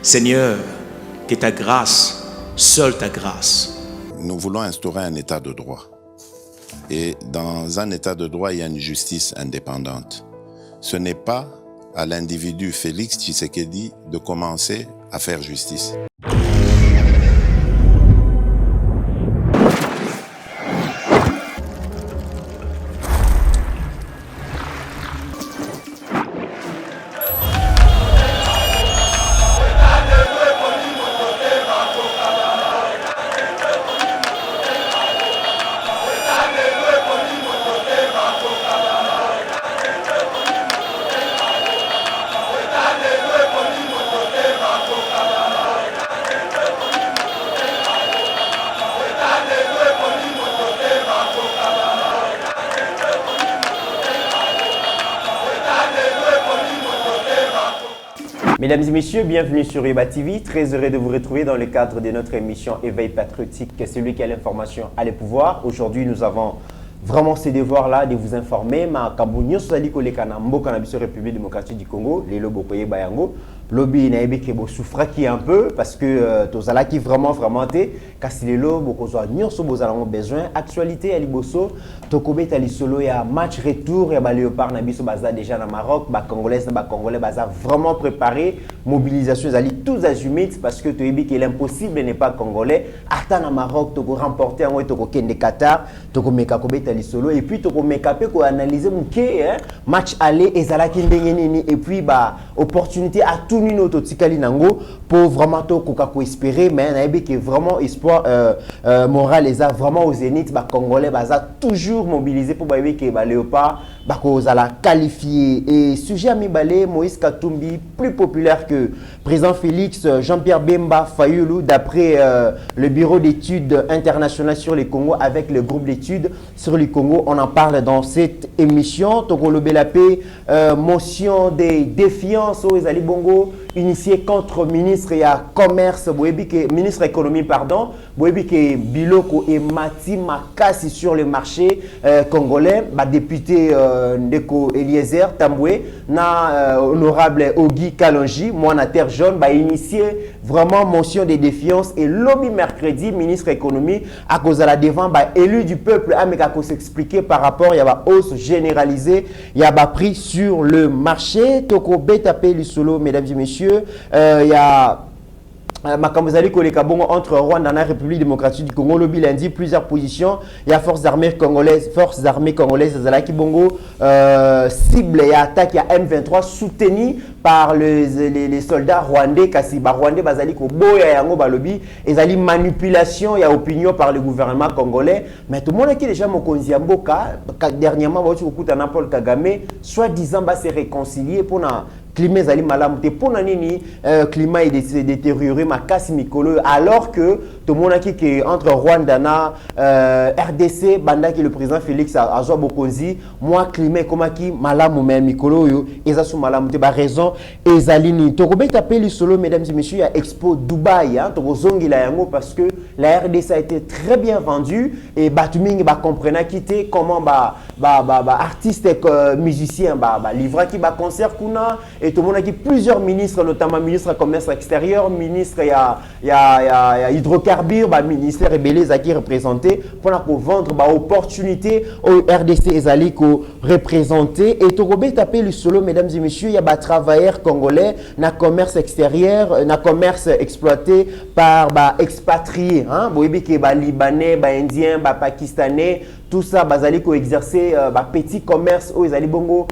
Seigneur, que ta grâce, seule ta grâce. Nous voulons instaurer un état de droit. Et dans un état de droit, il y a une justice indépendante. Ce n'est pas à l'individu Félix Tshisekedi de commencer à faire justice. Mesdames et messieurs, bienvenue sur Eba TV. Très heureux de vous retrouver dans le cadre de notre émission Éveil patriotique, celui qui a l'information a le pouvoir. Aujourd'hui, nous avons vraiment ce devoir-là de vous informer. Ma Kabunyo Sali Kolekana Mboka na biso République démocratique du Congo, Lelo Bokoye Bayango. Lobby na ebi ke bo souffraki un peu parce que tozala qui vraiment té kasi lelo bokozwa nyonso bozala mo besoin actualité ya liboso tokobeta lisolo ya match retour ya ba Léopard na biso baza déjà na Maroc ba congolais na ba congolais baza vraiment préparé mobilisation zali tous azimuts parce que toyebi que l'impossible n'est pas congolais ata na Maroc toko remporter ngo toko kende Qatar toko meka kobeta lisolo et puis toko meka pe ko analyser muke match aller ezala ki ndenge nini et puis ba opportunité à tout nino totikali nango pour vraiment to koka ko espérer mais na yebi que vraiment espoir moral les a vraiment au zénith ba congolais baza toujours mobilisé pour ba yebi que ba Léopard ba ko zala qualifié et sujet ami balé Moïse Katumbi plus populaire que président Félix Jean-Pierre Bemba Fayulu d'après le bureau d'études internationales sur les Congo avec le groupe d'études sur les Congo. On en parle dans cette émission. Tokolo Belapé, motion des défiances aux Ali Bongo initié contre ministre et commerce, ministre économie pardon, Boebike Biloko et Mati Makasi sur le marché congolais, député Ndeko Eliezer Tamboué, na honorable Ogi Kalonji, moi na terre jaune, initié vraiment motion de défiance et lobby mercredi ministre économie à cause de la devant élu du peuple à s'expliquer par rapport à la hausse généralisée, il y a prix sur le marché. Toko Betapé Solo, mesdames et messieurs, il y a Makambozali Kolekabongo entre Rwanda et la République démocratique du Congo. Lobby lundi plusieurs positions. Il y a forces armées congolaises, Zalaki Bongo cible et attaque. Il y a M23 soutenu par les soldats rwandais. Kasiba Rwandais Bazali Koboya Yango Balobi. Et Zali manipulation. Il y a opinion par le gouvernement congolais. Mais tout le monde qui est déjà Mokonzi Mboka dernièrement Paul Kagame soi-disant va se réconcilier pour na climat zali malamu te pona nini climat est détérioré makasi mikolo alors que tout le monde qui est entre Rwanda na RDC banda qui le président Félix azwa bokonzi moi climat comme qui malamu mais mikolo yo ezasu malamu te ba raison ezali ni tokobeta peli solo mesdames et messieurs il y a Expo Dubaï hein tokozongi la yango parce que la RDC a été très bien vendue et batumingi ba comprena quitté comment artiste musicien livra qui ba concert kuna et tout le monde a dit plusieurs ministres, notamment ministre du commerce extérieur, ministre il y a hydrocarbures, ministère rebelle qui représenté pour vendre opportunité au RDC Ezali ko représenté et Togobé tapé le solo mesdames et messieurs il y a des travailleurs congolais na commerce extérieur na commerce exploité par expatriés hein boyebi ke libanais indien pakistanais tout ça bazali ko exercer petit commerce au Ezali Bongo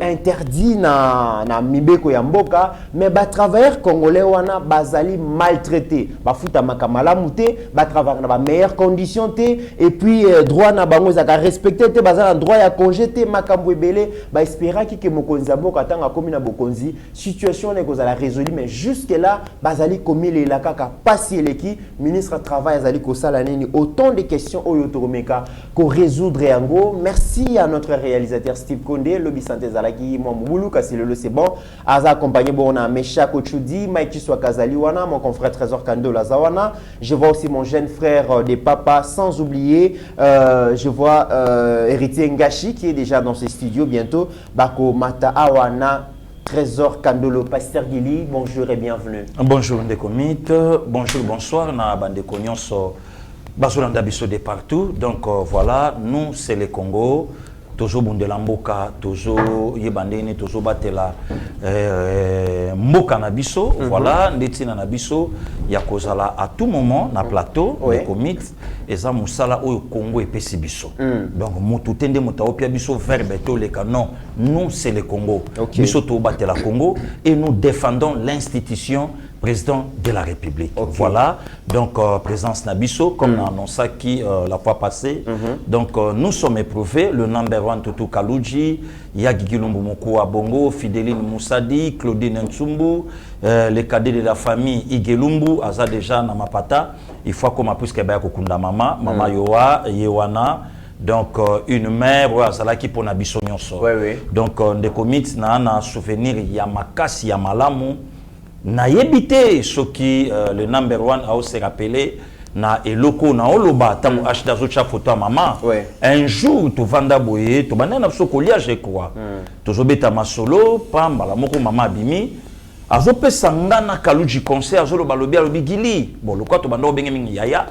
interdit na mibeko ya mboka mais travailleurs congolais wana bazali maltraité bafuta makamala muté travailler na meilleures conditions té et puis droit na bango zaka respecter té bazala droit ya congé té makambo ebele espéra ki ke mokonzi mboka tanga komi na bokonzi situation ne kozala résolu mais jusque là bazali komi le la kaka pasi eleki ministre du travail azali ko sala nini autant de questions oyo toromeka ko résoudre yango. Merci à notre réalisateur Steve Kondé lobby santé zalaki mo mubulu kasi lelo c'est bon aza accompagné bon on a Mesha Kochudi Mike Swakazali wana mon confrère Trésor Kando Lazawana. Je vois aussi mon jeune frère des papas sans oublier je vois héritier Ngashi qui est déjà dans ses studios bientôt Bako Mata Awana Trésor Kandolo. Pasteur Guili, bonjour et bienvenue. Bonjour Ndekomit, bonjour, bonsoir, na Bandeko Nyonso, Bazolanda Biso de partout. Donc voilà, nous c'est le Congo, toujours Bundelamboka, toujours Yebandeni, toujours Batela, Mboka na Biso, voilà, Ndetina na Biso, Yakozala à tout moment na plateau, Ndekomit, et ça Moussala au Congo et Pessi Biso. Donc Moututende Moutaopia Biso, verbe Toleka, non, nous c'est le Congo. Biso to Batela Congo, et nous défendons l'institution président de la République. Voilà, donc présence Nabiso, comme on a annoncé qui la fois passée. Donc nous sommes éprouvés, le number one Tutu Kalouji, Yagi Lumbu Bongo, Fideline Moussadi, Claudine Ntsumbu, les cadets de la famille Igelumbu, Aza déjà Namapata, il faut qu'on m'appuie que Kunda Mama, Mama Yoa, Yewana. Donc une mère qui pour Nabiso Nyonso. Donc Ndekomit na souvenir Yamakasi Yamalamu. Na yebité ce qui le number one a aussi rappelé na eloko na oloba tamu achida zocha photo à maman un jour tu vanda boye tu banana so kolia je crois tu zobeta masolo pamba la moko mama bimi azope sanga na kaluji concert azolo balobi alobi gili bon lokwa to bando benge mingi yaya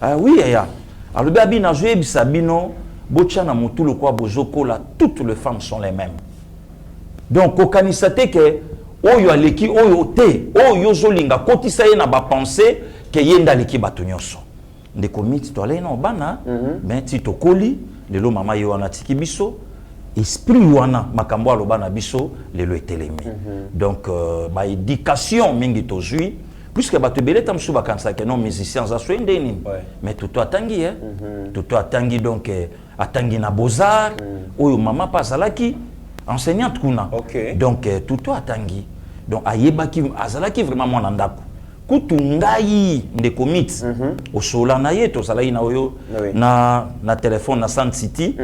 ah oui yaya alobi abi na zo ebisa bino bocha na mutu lokwa bozoko la toutes les femmes sont les mêmes donc okanisate que oyo aleki oyo te oyo zolinga kotisa ye na ba penser que yenda leki bato nyonso Ndekomiti to ale na bana mais ti tokoli lelo mama yo wana tiki biso esprit wana makambo aloba na biso lelo etelemi donc ba éducation mingi tozui puisque bato beleta msu bakanisa que non musiciens za so ndeni mais tout atangi tout atangi donc atangi na Beaux-Arts oyo mama pasalaki enseignante kuna donc tout atangi donc ayebaki azalaki vraiment mwana ndako kutu ngai Ndekomit osola na ye tozalaki na oyo na téléphone na Sand City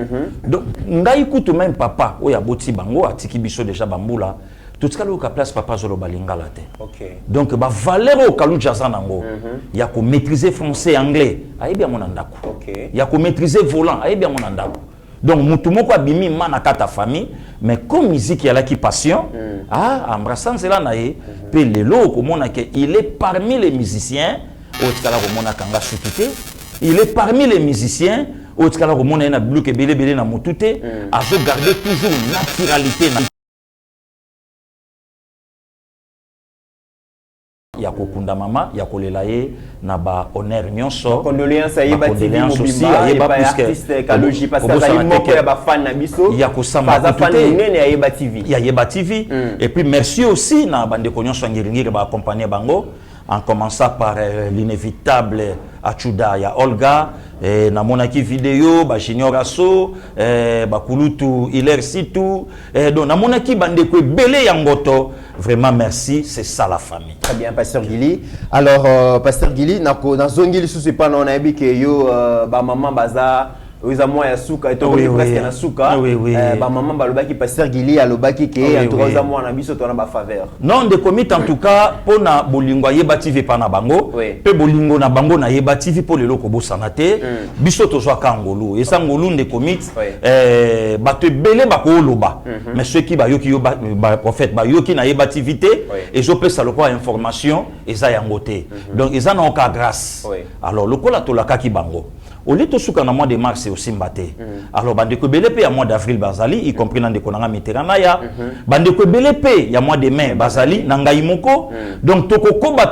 donc ngai kutu même papa oyo aboti bango atiki biso déjà bambula totikala oka place papa zolo balingala te donc ba valeur o kalu jaza nango ya ko maîtriser français anglais ayebi mwana ndako ya ko maîtriser volant ayebi mwana ndako. Donc, Moutoumoko abimi mana kata famille, mais comme musique y a la qui passion, embrassant cela naïe, puis le lot il est parmi les musiciens, il est parmi les musiciens, au Tkala Romona na blue que belé belé na Moutouté, à se garder toujours naturalité. Yako kunda mama, yako lelaye na ba honneur nyonso. Condoléances à Yeba TV Mobimba, Yeba artiste Kaloji parce que ça moko ya ba fan na biso. Yako sama ba fan nene ya Yeba TV. Ya Yeba TV et puis merci aussi na bande ko nyonso ngiringiri ba accompagner bango en commençant par l'inévitable Achuda ya Olga na monaki vidéo ba Junior Asso ba Kulutu Hilaire Situ donc na monaki bande ko belé ya ngoto. Vraiment merci, c'est ça la famille. Très bien, Pasteur Guili. Alors, Pasteur Guili, dans Zongili, sous ce pan, on a dit que yo, ba maman baza, oui, à moi, ya souka, et toi, presque na souka. Ba maman balobaki, Pasteur Guili, alobaki que, en tout cas, moi, on a biso, on a ba faveur. Non, de comité, en tout cas, pour na bolingo yeba TV pa na bango, pe bolingo na bango na yeba TV pour le loko bo sanate, biso to soa kangolu. Et ça ngolu de comité, ba te belé ba ko loba. Mais ceux qui ba yo ki yo ba prophète ba yo ki na yeba TV et je peux ça le quoi information et ça yangote. Donc ils en ont qu'à grâce. Alors le ko la to la ka ki bango. Au lieu de souka na mois de mars c'est aussi mbaté. Alors bande ko belé pe ya mois d'avril bazali y compris dans de konanga Mitterrand ya. Bande ko belé pe ya mois de mai bazali na ngai moko. Donc toko koba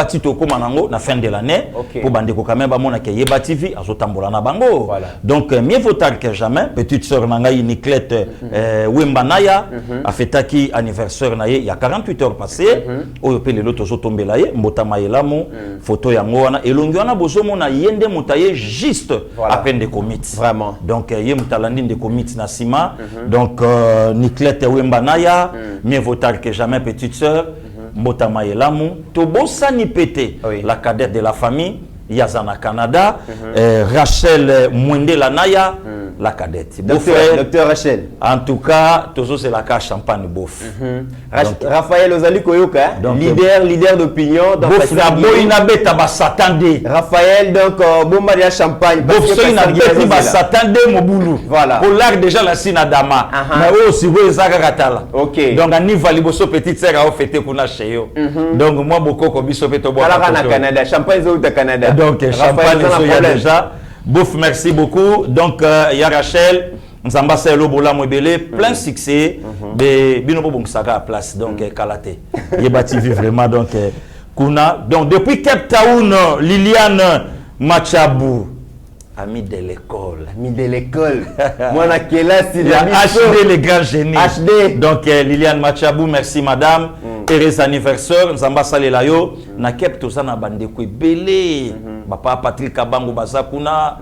ti toko manango na fin de l'année pour bande ko quand même ba mona ke yeba TV azotambola na bango. Donc mieux vaut tard que jamais. Petite sœur na ngai Niclette Wembanaya a fêtaki anniversaire na ye il y a 48 heures passées. Oyo pe le loto zo tombela ye mbotama yelamu photo yango wana elongi wana bozo mona yende mutaye juste à peine de commit. Vraiment. Donc, il y a un de commit Nassima. Donc, Niclette Wembanaya, mieux vaut tard que jamais, petite sœur. Mbotama Yelamu. Tobo Sani Pété, la cadette de la famille. Yazana Canada. Rachel Mwende Lanaya. la cadette. Docteur Rachel. En tout cas, toujours c'est la carte champagne bof. Raphaël Ozali Koyoka, leader d'opinion. Bof na boy na beta ba satande. Raphaël donc bomba champagne. Bof so na beta ba satande mobulu. Voilà. Pour l'art déjà la sinadama. Mais aussi vous ezaka katala. OK. Donc ani vali boso petite sœur a fêté kuna cheyo. Donc moi beaucoup ko biso peto bois. Ala Canada, champagne zo de Canada. Donc champagne zo ya déjà. Bof, merci beaucoup. Donc, il y a Rachel, Nzamba Selo Bola Mobele, plein succès. Mais Binobo Bonsaka à place, donc Kalate. Yeba TV vraiment, donc Kuna. Donc, depuis Cape Town, Liliane Machabou, ami de l'école. Ami de l'école. Moi, na classe, il y a HD, les grands génies. HD. Donc, Liliane Machabou, merci madame. Heureux anniversaire, Nzamba Salelayo. Na Cape Tozana Bandekwe Belé. Papa Patrick Kabango Bazakuna,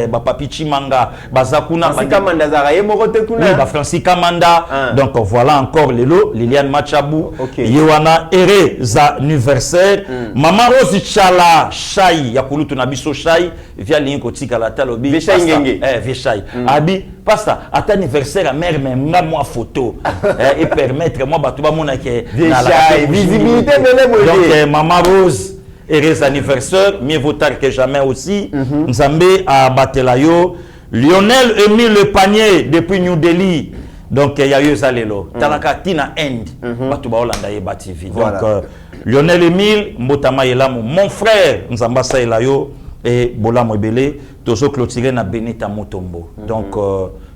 Papa Pichimanga Bazakuna. Francis Kamanda Zaraye Morote Kuna. Oui, Francis Kamanda. Donc voilà encore les lots. Liliane Machabou. Yewana heureux anniversaire. Maman Rose Chala Chai. Yakulu Tunabiso Chai. Via Linko Tika la Talobi. Vechai Ngenge. Vechai. Abi. Pasta, à ton anniversaire, mère, mais moi photo. Et permettre, moi, Batouba Mounake. Visibilité, donc, Maman Rose, heureux anniversaire, mieux vaut tard que jamais aussi. Nzambé à Batelayo. Lionel Émile Le Panier, depuis New Delhi. Donc, il y a eu ça, Lelo. Talaka Tina End. Batouba Hollanda et Bativi. Donc, Lionel Émile, Mbotama Yelamu, mon frère, Nzamba Saïlayo. Et Bola Mobele, toujours clôturé na Benita Motombo. Donc,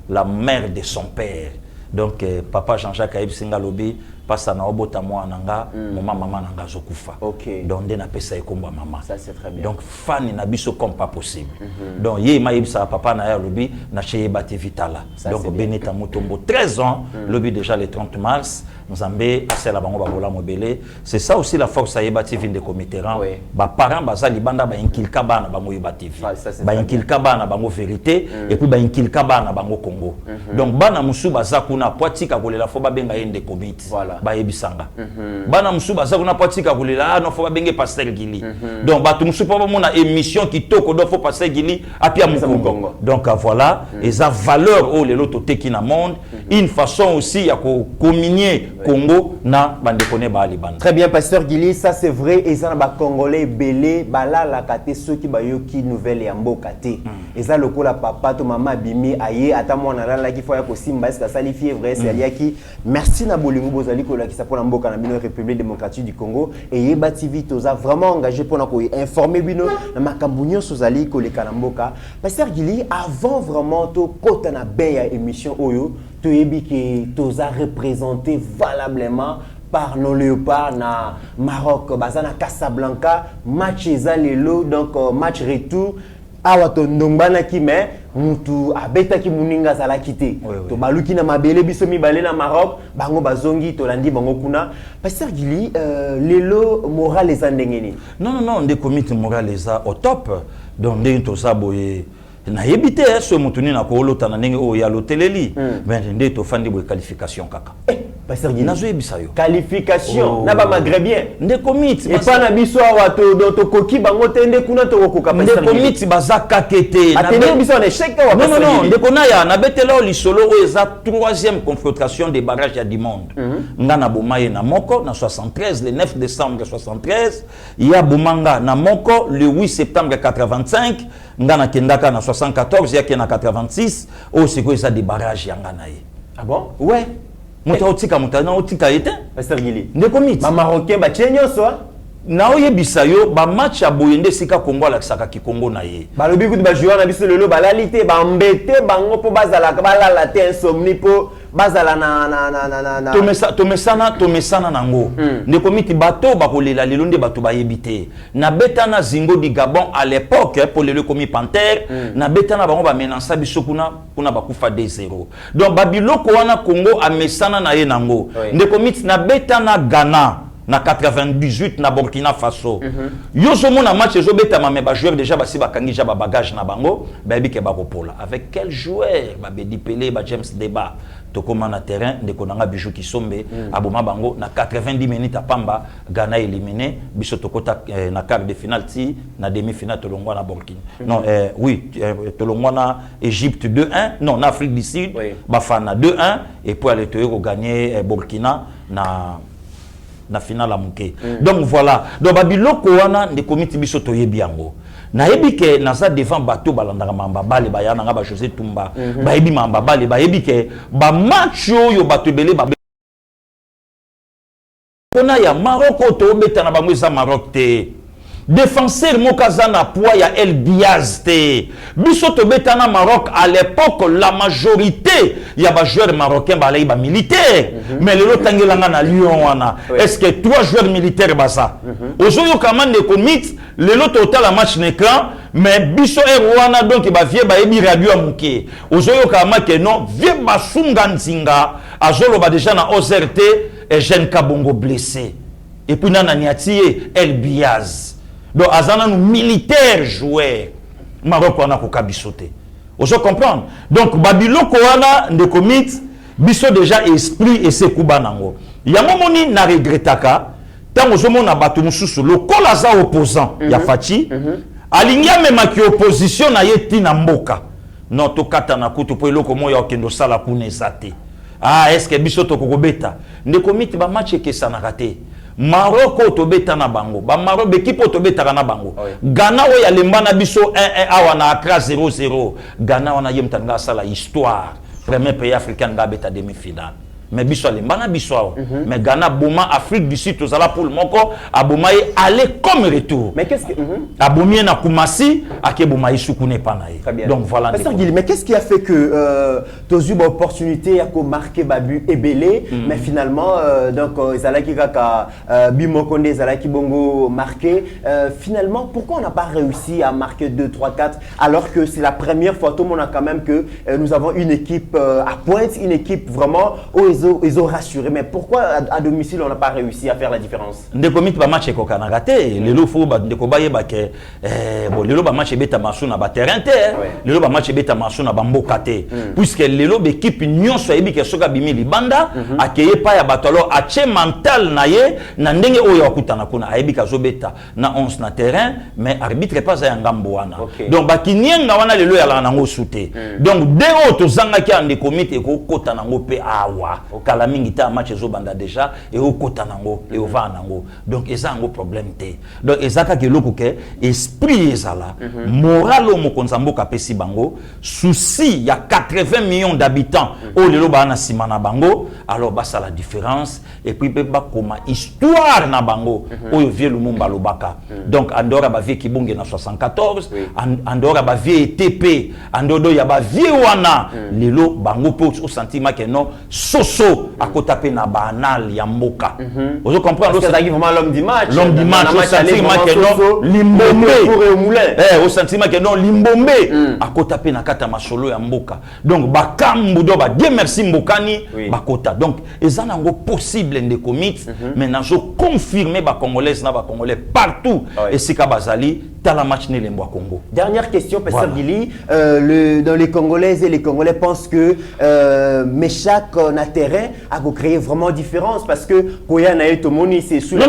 la mère de son père. Donc, papa Jean-Jacques Aïb Singalobi, passe à Naobota Moananga, maman Nanga Zokufa. Donc, on a payé comme maman. Ça, c'est très bien. Donc, fan n'a comme pas possible. Donc, yé maïb sa papa na lobi, na chez Bati Vitala. Donc, Benita Motombo, 13 ans, lobi déjà le 30 mars. Nzambé, c'est la bango babola mobile. C'est ça aussi la force à Yeba TV de Comitéran. Ba parents baza libanda ba inkilka bana bango Yeba TV. Ba inkilka bana bango vérité et puis ba inkilka bana bango Congo. Donc bana musu baza kuna poatika kolela fo ba benga yende comité. Ba yebisanga. Bana musu baza kuna poatika kolela no fo ba benge pasteur Gili. Donc ba musu pa mona émission qui toko do fo pasteur Gili apia Mukongo. Donc voilà, et ça valeur au lelo toteki na monde, une façon aussi ya ko communier Congo na bandekone ba Liban. Très bien pasteur Gili, ça c'est vrai et ça ba congolais belé bala la kate ceux qui ba yoki nouvelle ya mboka te. Et ça lokola papa to maman bimi aye ata mwana la ki foya ko simba est-ce que ça li fièvre c'est aliaki. Merci na bolingo bozali ko la ki sa pour mboka na bino République démocratique du Congo et Yeba TV toza vraiment engagé pour na ko informer bino na makambunyo sozali ko le kanamboka. Pasteur Gili avant vraiment to kota na beya émission oyo tu yebi que toza représenté valablement par nos léopards na Maroc, bazana Casablanca, match ezalelo donc match retour awa to ndombana ki me mutu abeta ki muninga sala kité to baluki na mabele biso mibale na Maroc bango bazongi to landi bango kuna. Pasteur Gili lelo moral ezandengeni non des comités moral eza au top donc ndenge to saboye na yebite so mutuni na ko lota na ndenge o ya loteleli mais ndé to fandi bo qualification kaka Pasteur Gili nazo yebisa yo qualification na ba maghrébien ndé comité et pas na biso awa to koki bango tende kuna to koka Pasteur Gili ndé comité bazaka kete na be biso na échec wa Pasteur Gili non ndé kona ya na betela o lisolo o eza troisième confrontation des barrages ya du monde ngana bomaye na moko na 73 le 9 décembre 73 ya bomanga na moko le 8 septembre 85 ngana kendaka na 74 yake na 86 au siko eza des barrages yanga na ye. Ah bon? Ouais. Muta otika mutana otika ete Pasteur Gili ndé comité ba marocain ba chenyo so na oyebisa yo ba match ya boyende sika Congo la kisaka ki Congo na ye balobi kutu ba joueur na biso lelo balalite ba mbete bango po bazala balala te insomnie po bazala na tomesana nango ndeko miti bato bakolela lelo nde bato bayebite na betana zingo di Gabon à l'époque pour le komi Panther na betana bango ba menansa biso kuna bakufa 2-0 donc babiloko wana Congo amesana na ye nango ndeko miti na betana Ghana na 98 na Burkina Faso. Yo somo na match zo beta mais ba joueur déjà basi bakangi ja ba bagage na bango, ba bike ba kopola. Avec quel joueur? Ba Bedi Pelé, ba James Deba. tokoma na terrain ndeko nanga Bijou Kisombe aboma bango na 90 minutes à Pamba Ghana éliminé biso tokota na quart de finale ti na demi-finale tolongwa na Burkina non oui tolongwa na Égypte 2-1 non na Afrique du Sud bafana 2-1 et puis aller toyo gagner Burkina na finale à Mouké donc voilà donc babiloko wana ndeko miti biso toyebi yango na yebi ke naza devant bateau balandaka mamba bale bayana nga ba José Tumba ba yebi mamba bale ba yebi ke ba match yo bateau belé ba kona ya Maroc to beta na bango za Maroc te défenseur mokaza na poids ya El Diaz te biso to beta na Maroc à l'époque la majorité ya ba joueurs marocains ba lay ba militaire mais le tangelanga na Lyon wana est-ce que 3 joueurs militaires basa ozoyo kamande ko mit le total la match n'écran mais biso wana donc ba vie ba yebi radio amuke ozoyo kamake non vie ba sunga nzinga azolo ba déjà na OZRT et Jean Kabongo blessé et puis nana niatie El Diaz donc azana nous militaire joueur Maroc wana ko kabisote ozo comprendre donc babiloko wana de commit biso déjà esprit et sekuba nango yango moni na regretaka tango zo mona batu mususu lokola za opposant ya Fachi alingia mema ki opposition na yeti na mboka non to kata na kutu po eloko moya okendo sala kuna ezate est-ce que biso to kokobeta de commit ba match ke sana raté Maroc to beta na bango ba Maroc bekipo to beta na bango Ghana we ya lembana biso 1-1 awa na Accra 0-0 Ghana wana yemtanga sala histoire premier pays africain nga beta demi-finale mais biso lembana biso mais Ghana boma Afrique du Sud tozala pour le moko aboma y aller comme retour mais qu'est-ce que abomie na Kumasi akeboma isukune panaye donc voilà mais qu'est-ce qui a fait que tozu ba opportunité à ko marquer babu ebelé mais finalement donc ezalaki kaka Bimokonde ezalaki bongo marqué finalement pourquoi on n'a pas réussi à marquer 2 3 4 alors que c'est la première fois tout le monde a quand même que nous avons une équipe à pointe une équipe vraiment ils ont rassuré mais pourquoi à domicile on n'a pas réussi à faire la différence ndeko mit ba match ko kana raté lelo fo ba ndeko baye ba ke bon lelo ba match beta masu na ba terrain te lelo ba match beta masu na ba mboka te puisque lelo be équipe nyonso yebi ke soka bimi libanda akeye pa ya batalo ache mental na ye na ndenge oyo akutana kuna ayebi ka zo beta na 11 na terrain mais arbitre pas ya ngambo wana donc ba kinyenga wana lelo ya la nango sute donc dès auto zanga ki ande komite ko kota nango pe awa kala mingi ta match zo banda déjà et au kota nango et au va nango donc eza ngo problème te donc ezaka ke loko ke esprit ezala moral o mokonza mboka pesi bango souci ya 80 millions d'habitants o lelo ba na sima na bango alors ba ça la différence et puis ba koma histoire na bango oyo vie Lumumba lobaka donc andora ba vie kibonge na 74 andora ba vie TP andodo ya ba vie wana lelo bango po au sentiment que non soso à côté pe na banal ya mboka vous comprenez c'est vraiment l'homme du match au sentiment que non limbombe au sentiment que non limbombe à côté pe na kata masolo ya mboka donc bakambu do ba Dieu merci mbokani bakota donc ezana ngo possible de commit mais nazo confirmer ba congolais na ba congolais partout et sika bazali tala match ne lembo Congo. Dernière question Pasteur Gili dans les Congolaises et les Congolais pensent que Meshak na terrain a créé vraiment différence parce que Koya na Tomoni c'est sous le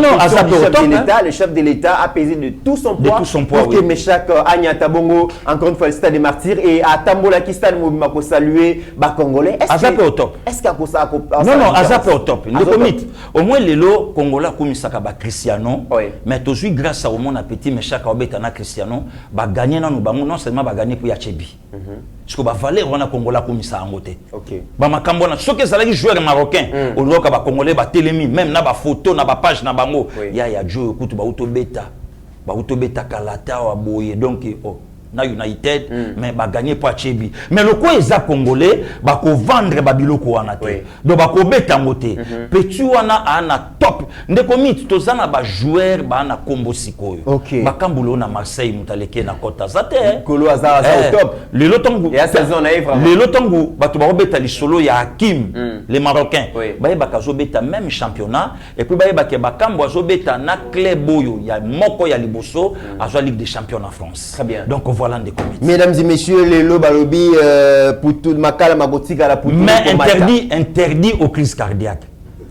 chef de l'État a pesé de tout son poids pour que Meshak Anya Tabongo encore une fois le stade des martyrs et à Tambola Kistan Mobima ko saluer ba Congolais est-ce au top est-ce qu'à ça non Azap au top le comité au moins lelo Congolais komisaka ba Cristiano mais toujours grâce à au mon appétit Meshak obeta na Cristiano ba gagner na nous bango non seulement ba gagner pour Yachebi parce que ba valeur wana Congolais komisa angote ba makambo na soki ezalaki joueur marocain oloka ba Congolais ba telemi même na ba photo na ba page na bango ya Joe kutu ba utobeta kalata wa boye donc na United mais ba gagner pour Achebi mais le quoi eza Congolais ba ko vendre ba biloko wana te donc ba ko beta ngote petit wana ana top ndeko mit tozana ba joueur ba na kombo sikoyo ba kambulo na Marseille mutaleke na kota zate kolo aza au top le lotongu et à saison na vraiment le lotongu ba to ba beta li solo ya Hakim les Marocains ba ba kazo beta même championnat et puis ba ke ba kambo azo beta na club boyo ya moko ya liboso azo Ligue des Champions en France très bien donc Voilà des comités. Mesdames et messieurs, les lobalobi pour tout makala mabotika la pour mais interdit aux crises cardiaques.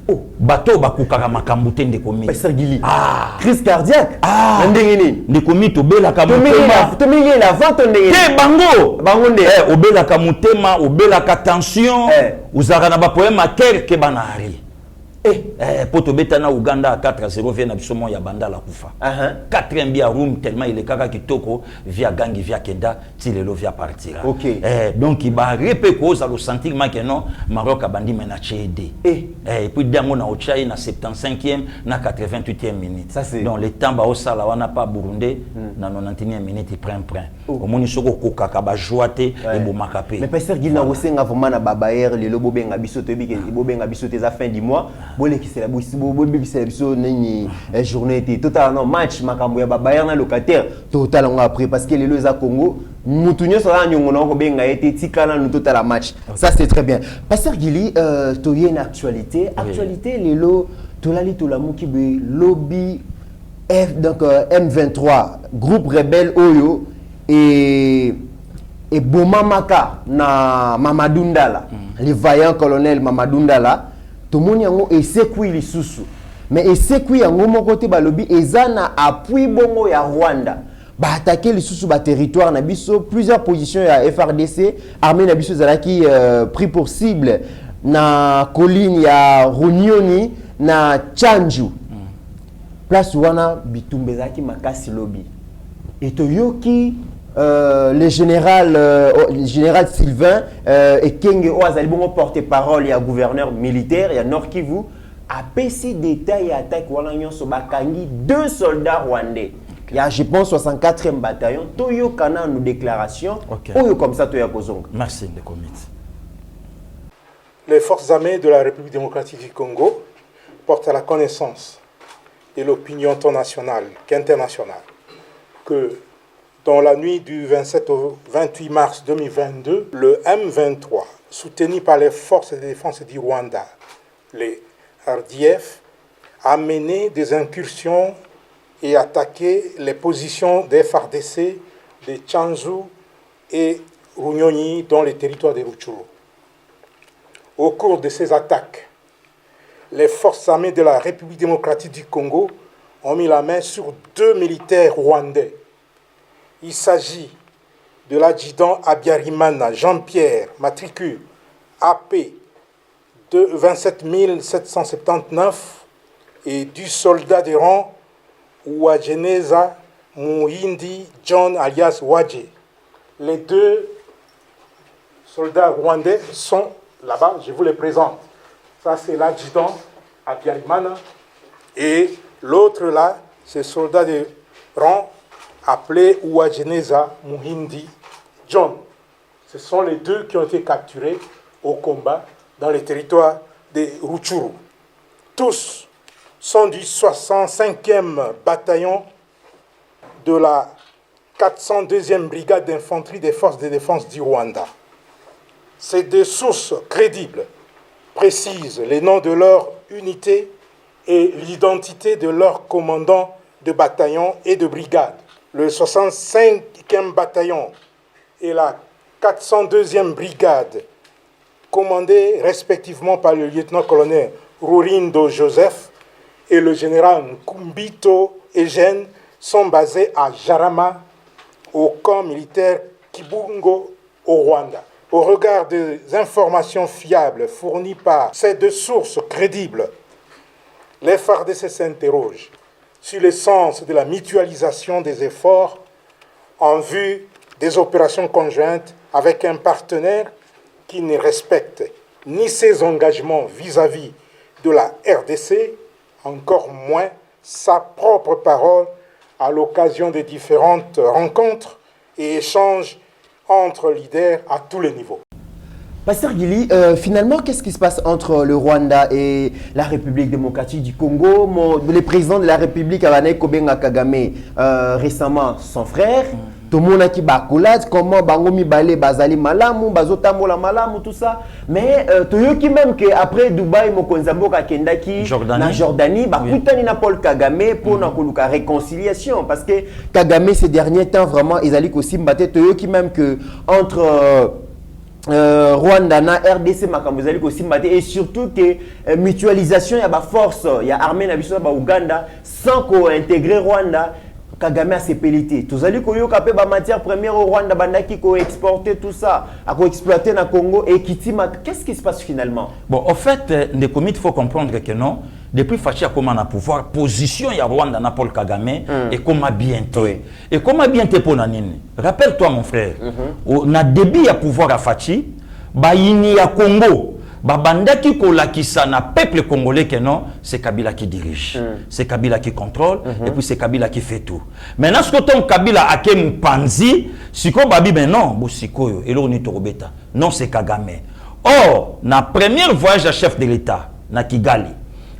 Oh, bateau bakukaka makambo te ndeko mi. Pasteur Gili. Ah, Crise cardiaque. ah, ndengeni. ndeko mi tobela kamutema. Tomeli la vente ndengeni. Te bango. Bango nde. Obela kamutema, obela ka tension. Uzaka na ba problème à cœur ke banari. Poto beta na Uganda 4-0 vient absolument ya banda la kufa. 4 bia room tellement il est kaka kitoko via gangi via kenda tilelo via partir. Donc il va répéter cause à le sentiment que non Maroc a bandi mena chédé. Et puis dango na ochai na 75e na 88e minute. Donc le temps ba osala wana pas Burundi na 91e minute il prend. Au moni soko kokaka ba joité et bo makape. Mais pasteur Gil na wosenga vraiment na babaer le lobo benga biso to bi ke bobenga biso te za fin du mois. Bolé qui c'est la journée était totalement match makambo ya babayer na locataire totalement après parce que les lois à Congo mutunyo sala nyongo na ko benga été tikana nous total match ça c'est très bien pasteur Gili to y une actualité les lots tolali tolamu ki be lobby F donc M23 groupe rebelle Oyo et Bomamaka na Mamadou Ndala les vaillants colonel Mamadou Ndala tout le monde yango esekui lisusu mais esekui yango moko te balobi ezana appui bongo ya Rwanda ba attaquer lisusu ba territoire na biso plusieurs positions ya FRDC armée na biso zalaki pris pour cible na colline ya Runyoni na Tchanju place wana bitumbe zaki makasi lobi et toyoki le général Sylvain et Kenge Oazali bongo porte-parole et gouverneur militaire et Nord Kivu a PC détail et attaque wana nyonso bakangi 2 soldats rwandais. Il y a je pense 64e bataillon toyo kana nous déclaration oyo comme ça toya kozonga. Merci le comité. Les forces armées de la République démocratique du Congo portent à la connaissance de l'opinion tant nationale qu'internationale que dans la nuit du 27 au 28 mars 2022, le M23, soutenu par les forces de défense du Rwanda, les RDF, a mené des incursions et attaqué les positions des FARDC, de Tchanzu et Runyoni dans les territoires de Rutshuru. Au cours de ces attaques, les forces armées de la République démocratique du Congo ont mis la main sur 2 militaires rwandais. Il s'agit de l'adjudant Abiyarimana Jean-Pierre, matricule AP de 27 779 et du soldat de rang Uwajeneza Muhindi John alias Wadje. Les 2 soldats rwandais sont là-bas, je vous les présente. Ça c'est l'adjudant Abiyarimana et l'autre là, c'est soldat de rang appelé Uwajeneza Muhindi John. Ce sont les 2 qui ont été capturés au combat dans les territoires de Rutshuru. Tous sont du 65e bataillon de la 402e brigade d'infanterie des forces de défense du Rwanda. Ces 2 sources crédibles précisent les noms de leur unité et l'identité de leurs commandants de bataillon et de brigade. Le 65e bataillon et la 402e brigade, commandés respectivement par le lieutenant-colonel Rurindo Joseph et le général Nkumbito Eugène, sont basés à Jarama, au camp militaire Kibungo, au Rwanda. Au regard des informations fiables fournies par ces 2 sources crédibles, les FARDC s'interrogent sur le sens de la mutualisation des efforts en vue des opérations conjointes avec un partenaire qui ne respecte ni ses engagements vis-à-vis de la RDC, encore moins sa propre parole à l'occasion des différentes rencontres et échanges entre leaders à tous les niveaux. Pasteur Gili, finalement, qu'est-ce qui se passe entre le Rwanda et la République démocratique du Congo? Le président de la République, Kobenga Kagame, récemment son frère, tomona ki bakolade comment bango mibale bazali malamu bazotambola malamu tout ça mais toyoki même que après Dubaï mokonzi mboka kendaki na Jordanie bakutani na Paul Kagame pour na koluka réconciliation parce que Kagame ces derniers temps vraiment ezali ko simbate toyoki même que entre Rwanda na RDC makambo ezali ko simbate et surtout que mutualisation ya ba force ya armée na biso ba Uganda sans ko intégrer Rwanda Kagame a ses pellités. Tous allez koyoka pe ba matière première au Rwanda bandaki ko exporter tout ça, à ko exploiter na Congo et Kitima. Qu'est-ce qui se passe finalement? Bon, en fait, les comités, il faut comprendre que non, depuis Fachi a comment na pouvoir position ya Rwanda na Paul Kagame et comment bien et comment bien pour nanine. Rappelle-toi mon frère, na début ya pouvoir à Fachi, ba yini ya Congo. Babandaki kolakisa na peuple congolais que non, c'est Kabila qui dirige, c'est Kabila qui contrôle et puis c'est Kabila qui fait tout. Maintenant ce que ton Kabila a kem panzi, siko babi ben non, bo sikoyo elo ni torobeta. Non, c'est Kagame. Or, na premier voyage à chef de l'État na Kigali,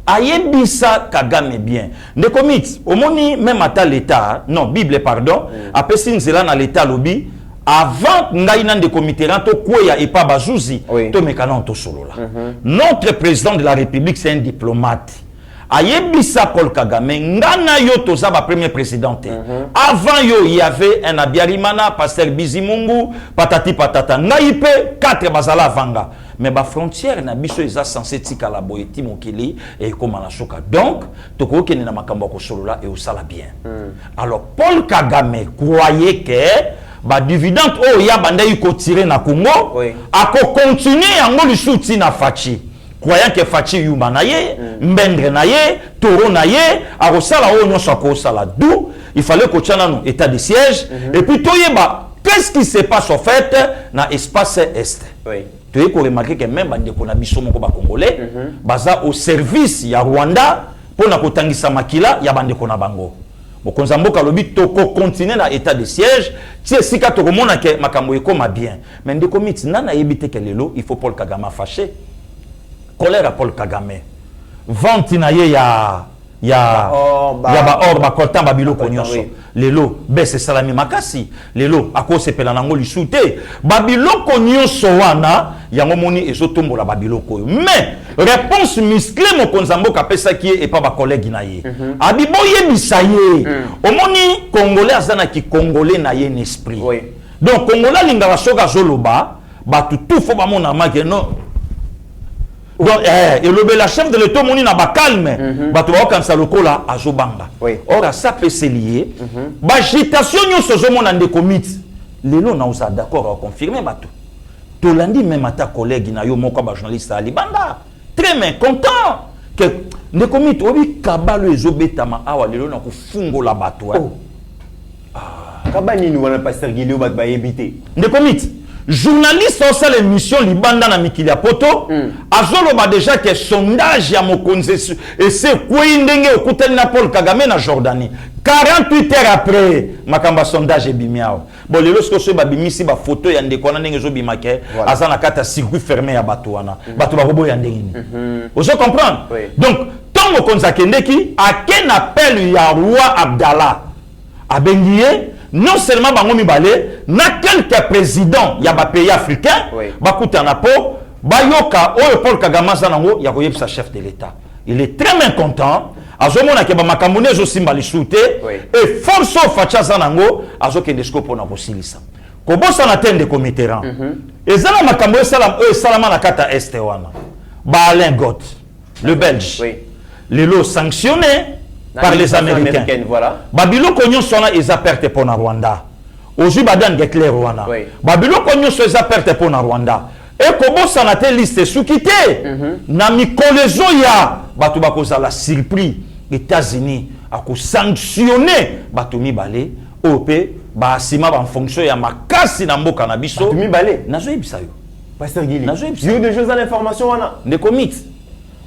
ayebisa Kagame bien. Ne commit, au moni même à l'État, non, Bible pardon, après sinzela na l'État lobby. Avant ngaïna de comité ranto kweya et pas bazouzi to mekana to solo là. Notre président de la République c'est un diplomate. Ayebisa Paul Kagame ngana yo toza ba premier président. Avant yo il y avait un Abiyarimana, pasteur Bizimungu, patati patata. Ngaipe 4 bazala vanga. Mais ba frontière na biso eza censé tika la boyeti mokili et comme na soka. Donc toko kene na makambo ko solo là et au sala bien. Alors Paul Kagame croyait que ba dividende o ya banda yi ko tirer na Congo a ko continuer yango lisuti na Fachi croyant que Fachi yuma na ye mbendre na ye toro na ye a ko sala o nyonso ko sala d'où il fallait ko tchana no état de siège et puis toyeba qu'est-ce qui se passe en fait na espace est tu es ko remarquer que même bande ko na biso moko ba congolais baza au service ya Rwanda pour na ko tangisa makila ya bande ko na bango. Mokonzi mboka lobi toko continuer na état de siège ti esika toko mona ke makambo ekoma bien mais ndeko miti nana yebite ke lelo il faut Paul Kagame fâché colère à Paul Kagame vente na ye ya ba or ba kolta ba biloko nyonso lelo bese salami makasi lelo akose pela nango lisute ba biloko nyonso wana yango moni ezotombola ba biloko mais réponse musclée mokonzi mboka pesa ki et pas ba collègue na ye abibo yebisa ye omoni congolais azana ki congolais na ye n'esprit donc congolais lingala soka zoloba ba tout fo ba mona make non. Donc, et le la chef de l'État moni na ba calme, ba to ba ça lokola azobanga. Or ça peut se lier. Ba agitation nyoso zo mona ndeko mit. Lelo na usa d'accord à confirmer ba to. To landi même à ta collègue na yo moko ba journaliste ali banda. Très mécontent que ndeko mit obi kabalo ezobetama awa lelo na ko fungola bato. Kabani nous on a pasteur Guilio ba yebité. Ndeko mit journaliste au sein l'émission Libanda na Mikilia Poto azolo ba déjà que sondage ya mokonzi et c'est quoi ndenge okutani na Paul Kagame na Jordanie 48 heures après makamba sondage ebimiao bon lelo ce que ba bimisi ba photo ya ndeko na ndenge zo bimake azana kata circuit fermé ya bato wana bato ba robo ya ndenge vous comprendre donc tant mokonzi akendeki aken appel ya roi Abdallah abengiye non seulement bango mibale na quelques présidents ya ba pays africains bakuta na po bayoka oyo Paul Kagame zanango ya koyebisa chef de l'État il est très mécontent azomona ke ba makambo nezo simba lisute et force facha zanango azokende skopo na kosilisa ko bosa na tende comiteran ezala makambo salama na kata este wana ba Alain Got le belge les lots sanctionnés par les Américains. Voilà. Babylon Cognon sona eza perte pour na Rwanda. Ozu badan gekle Rwanda. Babylon Cognon so eza perte pour na Rwanda. Et kobo sanate liste soukité. Na mikolezo ya batu bakoza la surpris États-Unis a ko sanctionner batu mibale OP ba sima ba en fonction ya makasi na mboka na biso. Batu mibale nazo yebisa yo. Pasteur Guili. Nazo yebisa. Yo de choses à l'information wana. Ne commit.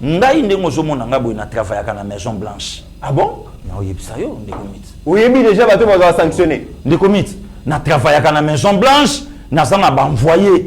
Ngai ndenge ozomona ngabo na travailler à la Maison Blanche. Ah bon? Na oyebisa yo ndeko mit. Oyebi déjà bato ba sanctionner. Ndeko mit. Na travailler à la Maison Blanche, na zana ba envoyer.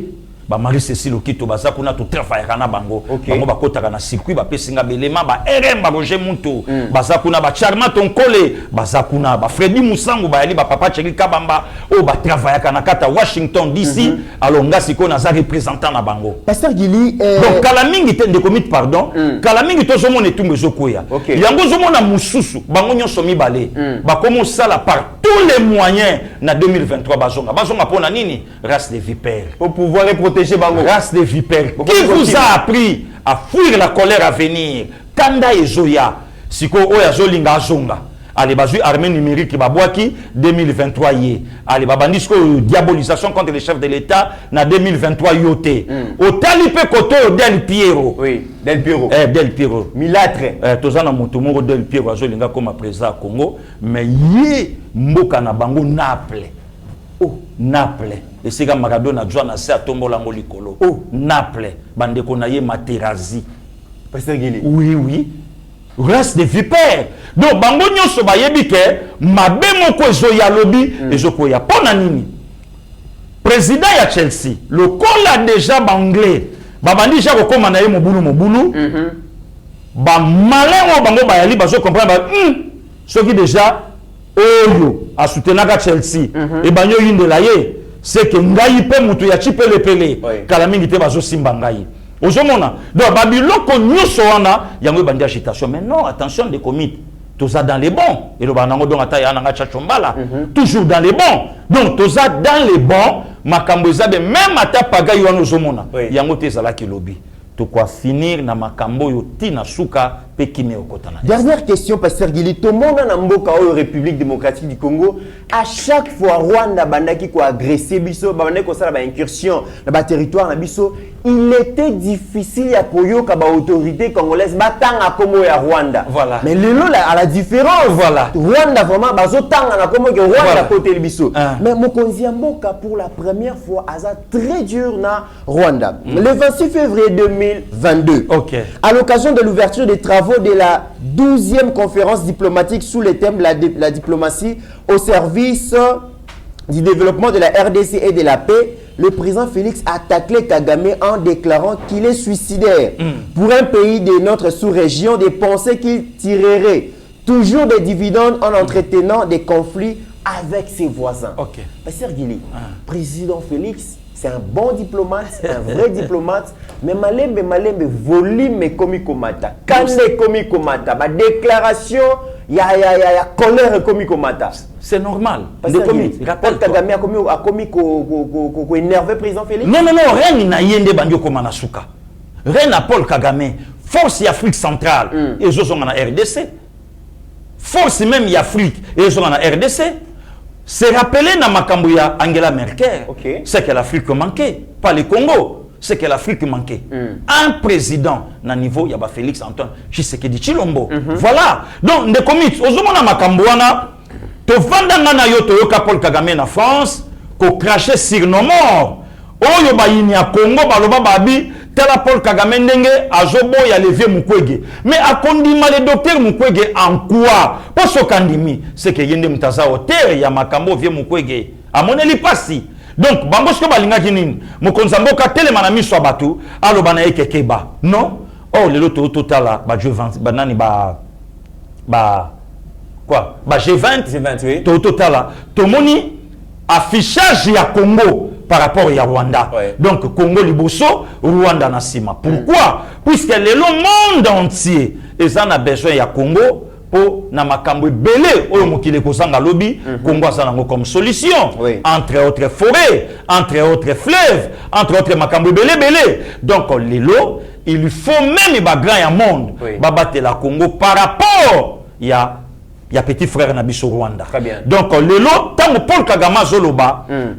ba Marie Cécile Okito baza kuna to travailler na bango bango bakotaka na circuit ba pesinga belema ba RM ba Roger Muntu baza kuna ba Charma Tonkole baza kuna ba Freddy Musangu ba yali ba Papa Cheki Kabamba o ba travailler na kata Washington DC alonga siko na za représentant na bango Pasteur Gili donc kala mingi te de commit pardon kala mingi to zo mona etumbe zo koya yango zo mona mususu bango nyonso mibale ba komo sala par tous les moyens na 2023 bazonga pona nini race de vipères pour pouvoir les protéger bango race de vipères qui vous a appris à fuir la colère à venir kanda ezoya siko oya zolinga azonga allez bazui armée numérique babwaki 2023 yé allez babandisco diabolisation contre les chefs de l'état na 2023 yoté au talipe koto Del Piero Del Piero Del Piero milâtre tozana moto moko Del Piero azolinga comme président Congo mais yé mboka na bango Naples Naples et c'est comme Maradona Joana se atombo lango likolo Naples bandeko na ye Materazzi Pasteur Gili oui race de vipères donc bango nyonso bayebi ke mabe moko ezoya lobi ezokoya pona nini président ya Chelsea lokola déjà banglais babandi déjà kokoma na ye mobulu ba malin bango bayali bazo comprendre soki déjà oyo a soutenaka Chelsea et banyo yindela ye c'est que ngai pe mutu ya chipele kala mingi te bazo simba ngai ozomona donc babiloko nyonso wana yango bandi agitation mais non attention de commit tous ça dans les bons et le banango donc ata ya nanga chachombala toujours dans les bons donc tous ça dans les bons makambo ezabe même ata pagayi wana ozomona yango te zala ki lobby to quoi finir na makambo yo tina suka pe kime okotana. Dernière question Pasteur Gili, tout le monde en mboka au République démocratique du Congo à chaque fois Rwanda bandaki ko agresser biso bandaki ko sala ba incursion dans ba territoire na biso il était difficile ya koyoka ba autorité congolaise batanga komo ya Rwanda. Voilà. Mais lelo à la différence voilà. Rwanda vraiment bazotanga na komo ke Rwanda côté le biso. Mais mokonzi ya mboka pour la première fois aza très dur na Rwanda. Le 26 février 2022. OK. À l'occasion de l'ouverture des travaux de la 12e conférence diplomatique sous le thème de la diplomatie au service du développement de la RDC et de la paix, le président Félix a attaqué Kagame en déclarant qu'il est suicidaire. Pour un pays de notre sous-région, de penser qu'il tirerait toujours des dividendes en entretenant des conflits avec ses voisins. OK. Pasteur Gili, président Félix, c'est un bon diplomate, un vrai diplomate, mais malembe volume komi komata. Kande komi komata, ba déclaration ya colère komi komata. C'est normal. De komi. Paul Kagame a komi ko énervé président Félix. Non, rien na yende bandio komana suka. Rien na Paul Kagame. Force Afrique centrale et zo na RDC. Force même Afrique et zo na RDC. C'est rappelé dans makambo ya Angela Merkel, c'est que l'Afrique manquait, pas le Congo, c'est que l'Afrique manquait. Un président na niveau yaba Félix Antoine Tshisekedi Tshilombo. Voilà. Donc des comités, ozomona makambo wana to vandanga na yo to yoka Paul Kagame na France, ko cracher sur nos morts. Oyo ba yini ya Congo baloba babi tela Paul Kagame ndenge azobo ya levier Mukwege. Mais akondima le docteur Mukwege en quoi? Pour ce kandimi, c'est que yende mutaza hotel ya makambo vie Mukwege. Amoneli pasi. Donc bangosko balinga kinini. Mukonzamboka telema na miso abatu aloba na ekekeba. Non? Oh lelo to totala ba G20 banani ba quoi? Ba G20 oui. To totala. Tomoni affichage ya Congo par rapport à Rwanda. Donc Congo liboso, Rwanda nasima. Pourquoi? Puisque le monde entier en a besoin ya Congo pour na makambo belé oyo mokile kozanga lobi Congo asanango comme solution entre autres forêts, entre autres fleuves, entre autres makambo belé. Donc lelo il lui faut même ba grand ya monde babate la Congo par rapport ya petit frère na biso Rwanda. Très bien. Donc lelo tango Paul Kagame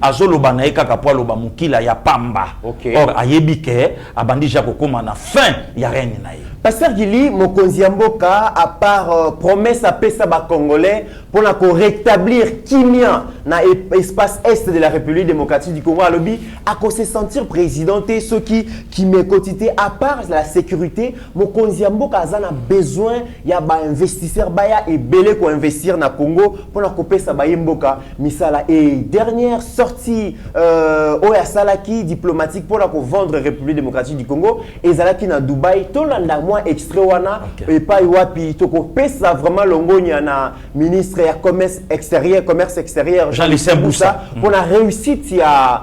azoloba na ekaka po aloba mukila ya pamba. Or ayebike abandi jako koma na fin ya reine na ye. Pasteur Gili, mokonzi ya mboka à part promesse à pesa ba congolais pour la rétablir kimia na espace est de la République démocratique du Congo à lobby à se sentir présidenté ceux qui me quotité à part la sécurité mokonzi ya mboka a besoin ya ba investisseur baya et belé ko investir na Congo pour na couper sa bayemboka misala et dernière sortie oya salaki diplomatique pour la vendre République démocratique du Congo et zalaki na Dubaï to landa moi extrait wana et pas wapi to ko pesa vraiment longonya na ministre ya commerce extérieur Jean-Lucien Boussa pour la réussite ya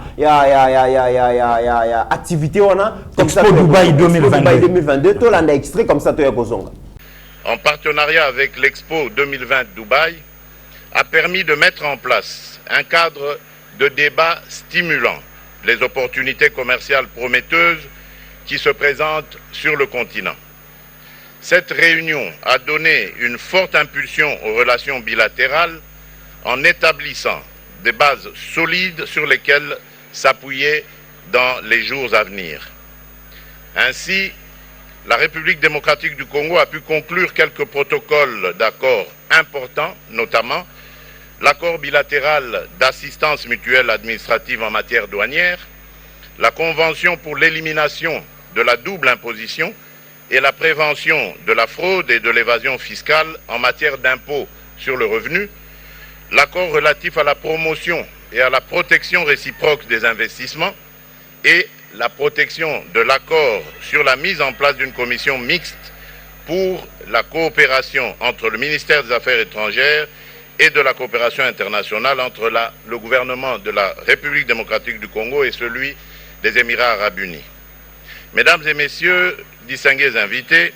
activité wana comme Expo Dubaï 2022 to landa extrait comme ça to ya kozonga. En partenariat avec l'Expo 2020 Dubaï, a permis de mettre en place un cadre de débat stimulant les opportunités commerciales prometteuses qui se présentent sur le continent. Cette réunion a donné une forte impulsion aux relations bilatérales en établissant des bases solides sur lesquelles s'appuyer dans les jours à venir. Ainsi, la République démocratique du Congo a pu conclure quelques protocoles d'accords importants, notamment l'accord bilatéral d'assistance mutuelle administrative en matière douanière, la convention pour l'élimination de la double imposition et la prévention de la fraude et de l'évasion fiscale en matière d'impôt sur le revenu, l'accord relatif à la promotion et à la protection réciproque des investissements et la protection de l'accord sur la mise en place d'une commission mixte pour la coopération entre le ministère des Affaires étrangères et de la coopération internationale entre le gouvernement de la République démocratique du Congo et celui des Émirats arabes unis. Mesdames et messieurs, distingués invités,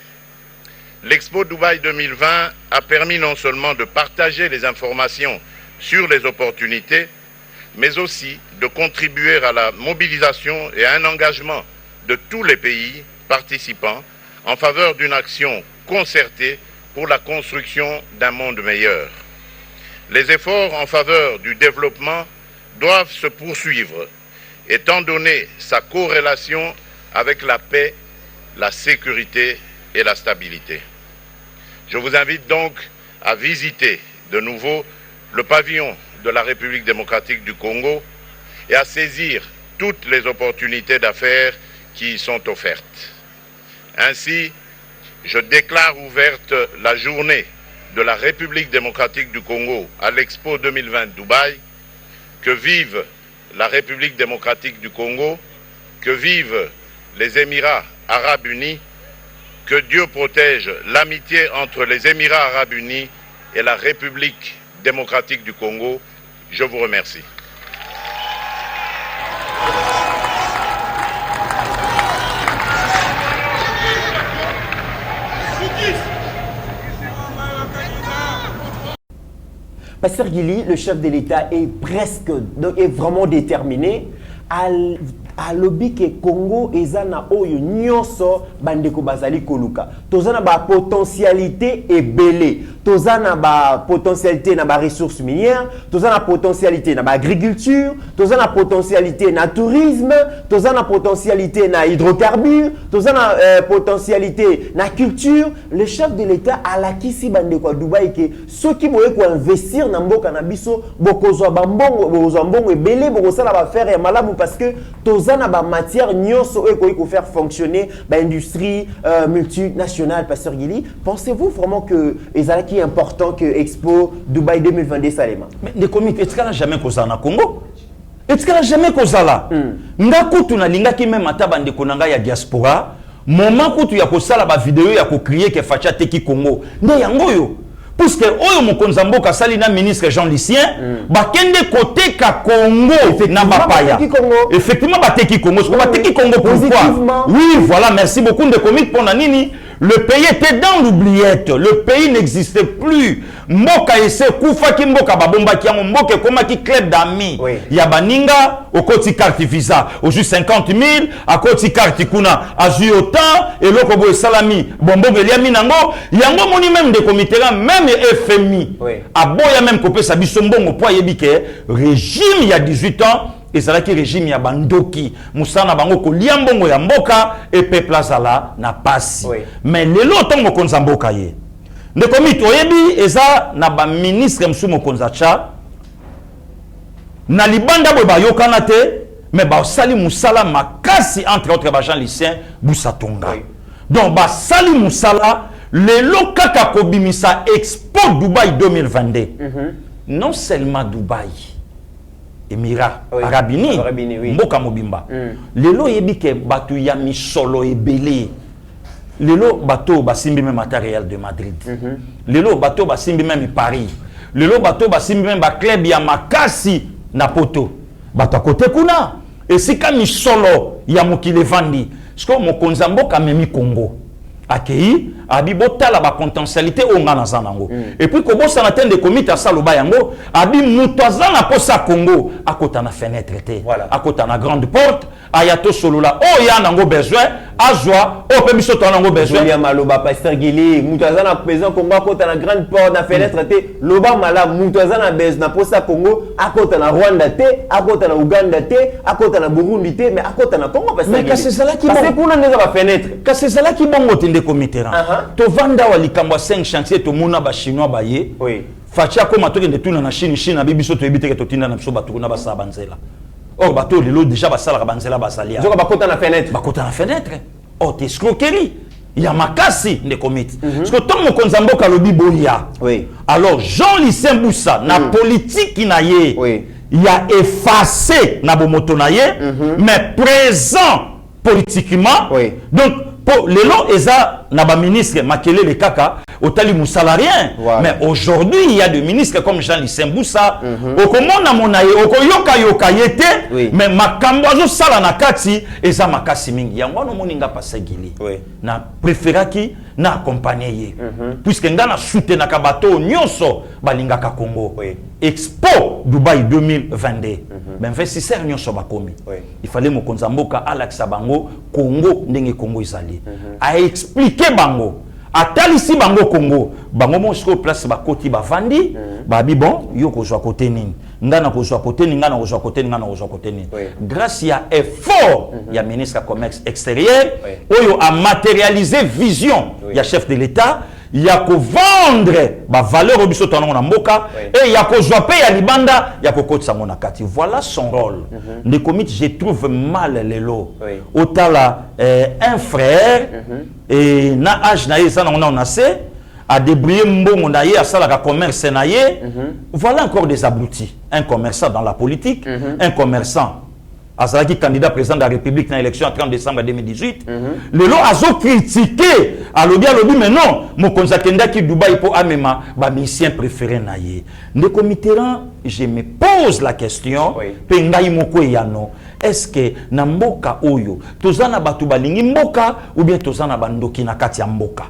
l'Expo Dubaï 2020 a permis non seulement de partager les informations sur les opportunités, mais aussi de contribuer à la mobilisation et à un engagement de tous les pays participants en faveur d'une action concertée pour la construction d'un monde meilleur. Les efforts en faveur du développement doivent se poursuivre, étant donné sa corrélation avec la paix, la sécurité et la stabilité. Je vous invite donc à visiter de nouveau le pavillon de la République démocratique du Congo et à saisir toutes les opportunités d'affaires qui y sont offertes. Ainsi, je déclare ouverte la journée de la République démocratique du Congo à l'Expo 2020 Dubaï. Que vive la République démocratique du Congo, que vivent les Émirats arabes unis, que Dieu protège l'amitié entre les Émirats arabes unis et la République démocratique du Congo. Je vous remercie. Pasteur Guili, le chef de l'État, est vraiment déterminé à lobby que Congo ezana oyo nyonso bandeko bazali koluka. Tozana ba potentialité ebele. Tozana ba potentialité na ba ressources minières, tozana potentialité na ba agriculture, tozana potentialité na tourisme, tozana potentialité na hydrocarbures, tozana potentialité na culture. Le chef de l'État alakisi bandeko Dubaï ke soki boye ko investir na mboka na biso bokozwa mbongo ebele bokosala ba faire ya malamu parce que tozana ba matière nyonso eko faire fonctionner ba industrie multinationale. Pasteur Guili, pensez-vous vraiment que ezalaki important que Expo Dubaï 2022 Salema? Mais les comités, est-ce qu'elle n'a jamais causé na Congo? Est-ce qu'elle n'a jamais causé là? Ngakutu na linga ki même atabande konanga ya diaspora, moment kutu ya kosala ba vidéo ya ko crier que facha teki Congo. Nde yango yo. Puisque oyo mokonza mboka sali na ministre Jean-Lucien bakende côté ka Congo na bapaya. Effectivement bateki Congo. Bateki Congo pourquoi? Oui, voilà, merci beaucoup de comités pour nini. Le pays était dans l'oubliette. Le pays n'existait plus. Mboka ese kufa ki mboka babomba ki yango mboka koma ki club d'amis. Ya baninga au koti carte visa au juste 50 000 à koti carte kuna azu autant et loko boy salami bombo beliami nango yango moni même des comités même FMI. Aboya même kopé sa biso mbongo po yebike régime il y a 18 ans. Et c'est là que le régime ya bandoki musana bango ko liambongo ya mboka et peuple azala na pasi. Mais lelo tongo konza mboka ye. Ndeko mito yebi eza na ba ministre msumo konza cha na libanda bo ba yokana te mais ba sali musala makasi entre autres ba Jean Lucien Boussa Tonga. Donc ba sali musala lelo kaka kobimisa Expo Dubaï 2022. Non seulement Dubaï, Émirats Arabes Unis, Mboka Mobimba. Lelo yebike batu ya misolo ebele. Lelo bateau basimbi même matériel de Madrid. Lelo bateau basimbi même Paris. Lelo bateau basimbi même ba club ya makasi na poto. Bato à côté kuna. Et si kami solo ya mokile vandi. Sko mokonza mboka memi Congo. Akei abi botala ba potentialité o ngana zanango. Et puis ko bossa na tende komita saloba yango abi muto azana posa Congo akota na fenêtre te. Voilà. Akota na grande porte ayato solola o ya nango besoin azwa o pe biso to nango besoin. Ya maloba pasteur Gili muto azana président Congo akota na grande porte na fenêtre te loba mala muto azana besoin na posa Congo akota na Rwanda te akota na Uganda te akota na Burundi te mais akota na Congo pasteur Gili. Mais c'est cela qui parce que kuna neza ba fenêtre. C'est cela qui bongo tende komitera. To vanda wa likambo 5 chantier to mona ba chinois ba ye. Oui. Facha ko matoke de tuna na Chine na bibiso to ebite ke to tinda na biso bato na ba sa banzela. Or bato lelo déjà ba sala banzela ba salia. Zoka bakota na fenêtre. Bakota na fenêtre. Oh te escroquerie. Il y a makasi de commit. Parce que tant mo konzamboka lobi boya. Oui. Alors Jean Lucien Boussa na politique na ye. Oui. Il a effacé na bomoto na ye mais présent politiquement. Oui. Donc les lots eza naba ministre Makele le kaka otali musalarien. Mais aujourd'hui il y a des ministres comme Jean-Lucien Boussa okomona monaye okoyoka yoka yete mais makambo azo sala na kati eza makasi mingi yango no moninga pasagili na préféraki na accompagner ye puisque ngana soutenir na bato nyonso balingaka Congo. Expo Dubaï 2022 ben investisseur nyonso bakomi il fallait mokonza mboka Alex Bango Congo ndenge Congo izali a expliquer bango atalisi bango Congo bango mosko place bakoti bavandi babi bon yo kozwa côté nini ngana kozwa côté nini ngana kozwa côté nini ngana kozwa côté nini grâce ya effort ya ministre commerce extérieur oyo a matérialiser vision ya chef de l'état ya ko vendre ba valeur obiso tonango na mboka et ya ko zwa pe ya libanda ya ko kotisa mona kati voilà son rôle le comité je trouve mal lelo otala un frère et na âge na ye ça on a assez à débrouiller mbongo na ye à sala ka commerce na ye voilà encore des abrutis un commerçant dans la politique un commerçant Azalaki candidat président de la République dans l'élection en 30 décembre 2018. Le lot a critiqué à l'obi mais non, mon konzakenda qui Dubaï pour amema ba mission préféré na ye. Le comité je me pose la question pengai moko yano est-ce que na mboka oyo tozana batu balingi mboka ou bien tozana bandoki na kati ya mboka?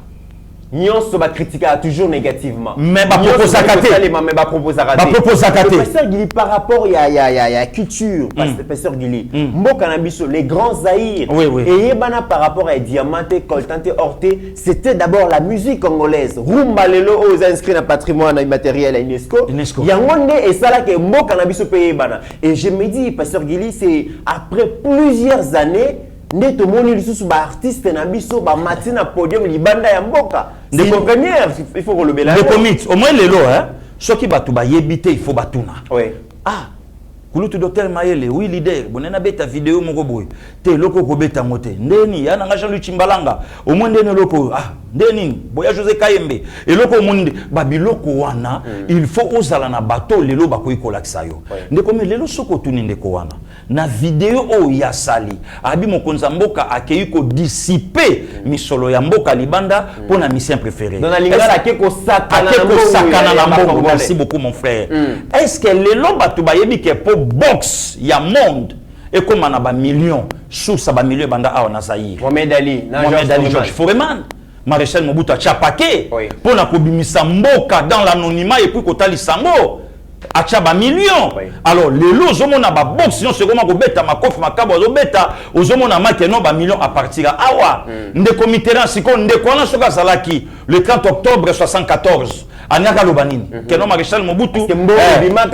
Nyonso ba critiquer toujours négativement. Mais ba propose à côté. Mais ba propose à côté. Ba propose à côté. Pasteur Gili par rapport il y a culture Pasteur Gili. Mboka na biso les grands Zaïre. Et yebana par rapport à Diamanté, Coltante, Horté, c'était d'abord la musique congolaise. Rumba lelo aux inscrits na patrimoine immatériel à UNESCO. Yangonde et ça là que mboka na biso pe yebana. Et je me dis Pasteur Gili c'est après plusieurs années Neto moni lisusu ba artiste na biso ba matina podium libanda ya mboka. De première il faut relever la. De commit au moins lelo hein. Ce qui batu ba yebite il faut batuna. Oui. Ah. Kulutu docteur Mayele oui leader bonena beta vidéo moko boy. Te loko ko beta mote. Ndeni yana nga Jean-Luc Chimbalanga. Au moins ndeni loko ah ndeni boya José Kayembe. Et loko monde ba biloko wana il faut ozala na bateau lelo ba ko ikolakisa yo. Ndeko me lelo soko tuni ndeko wana. Na vidéo o ya sali abi mokonza mboka akei ko dissiper misolo ya mboka libanda pour na mission préférée. Dans la lingala keko sakana na mbongo. Merci beaucoup mon frère. Est-ce que lelo batu ba yebi ke po box ya monde et comme on a ba millions sous ça ba millions banda a na Zaïre. Mohamed Ali George Foreman Maréchal Mobutu a chapake pour na kobimisa mboka dans l'anonymat et puis kotali sango acha ba millions. Alors les lots zomona ba box sinon c'est comment ko beta makofi makabo zo beta ozomona make no ba millions à partir awa nde comité siko nde kona soka salaki le 30 octobre 74 Anyaka Lobanini Keno Maréchal Mobutu Bima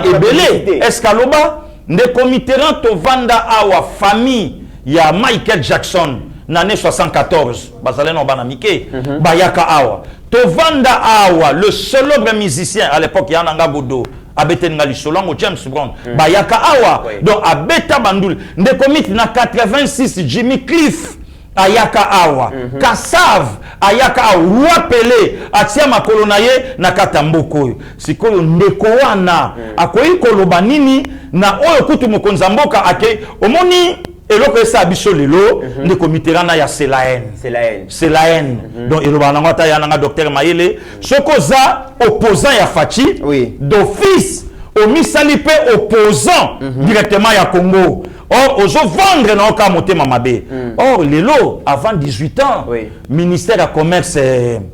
ebele Escaloba nde comité to vanda awa famille ya Michael Jackson l'année 74 bazaleno banamike bayaka awa to vanda awa le célèbre musicien à l'époque Yananga Bodo abetenga lisolongo James Brown bayaka awa donc abeta bandul nde comité na 86 Jimmy Cliff ayaka awa Kassav ayaka awa Pelé atia makolo na ye na katamboko sikoyo ndeko wana akoyi koloba nini na oyo kutu mokonza mboka ake omoni eloko esa biso lelo ndeko Mitterrand ya c'est la haine donc eloba nango ata ya nanga docteur Mayele sokoza opposant ya Fachi d'office omisali pe opposant directement ya Congo. Or, ozo vendre na oka motema mabe. Or, lelo, avant 18 ans, ministère du commerce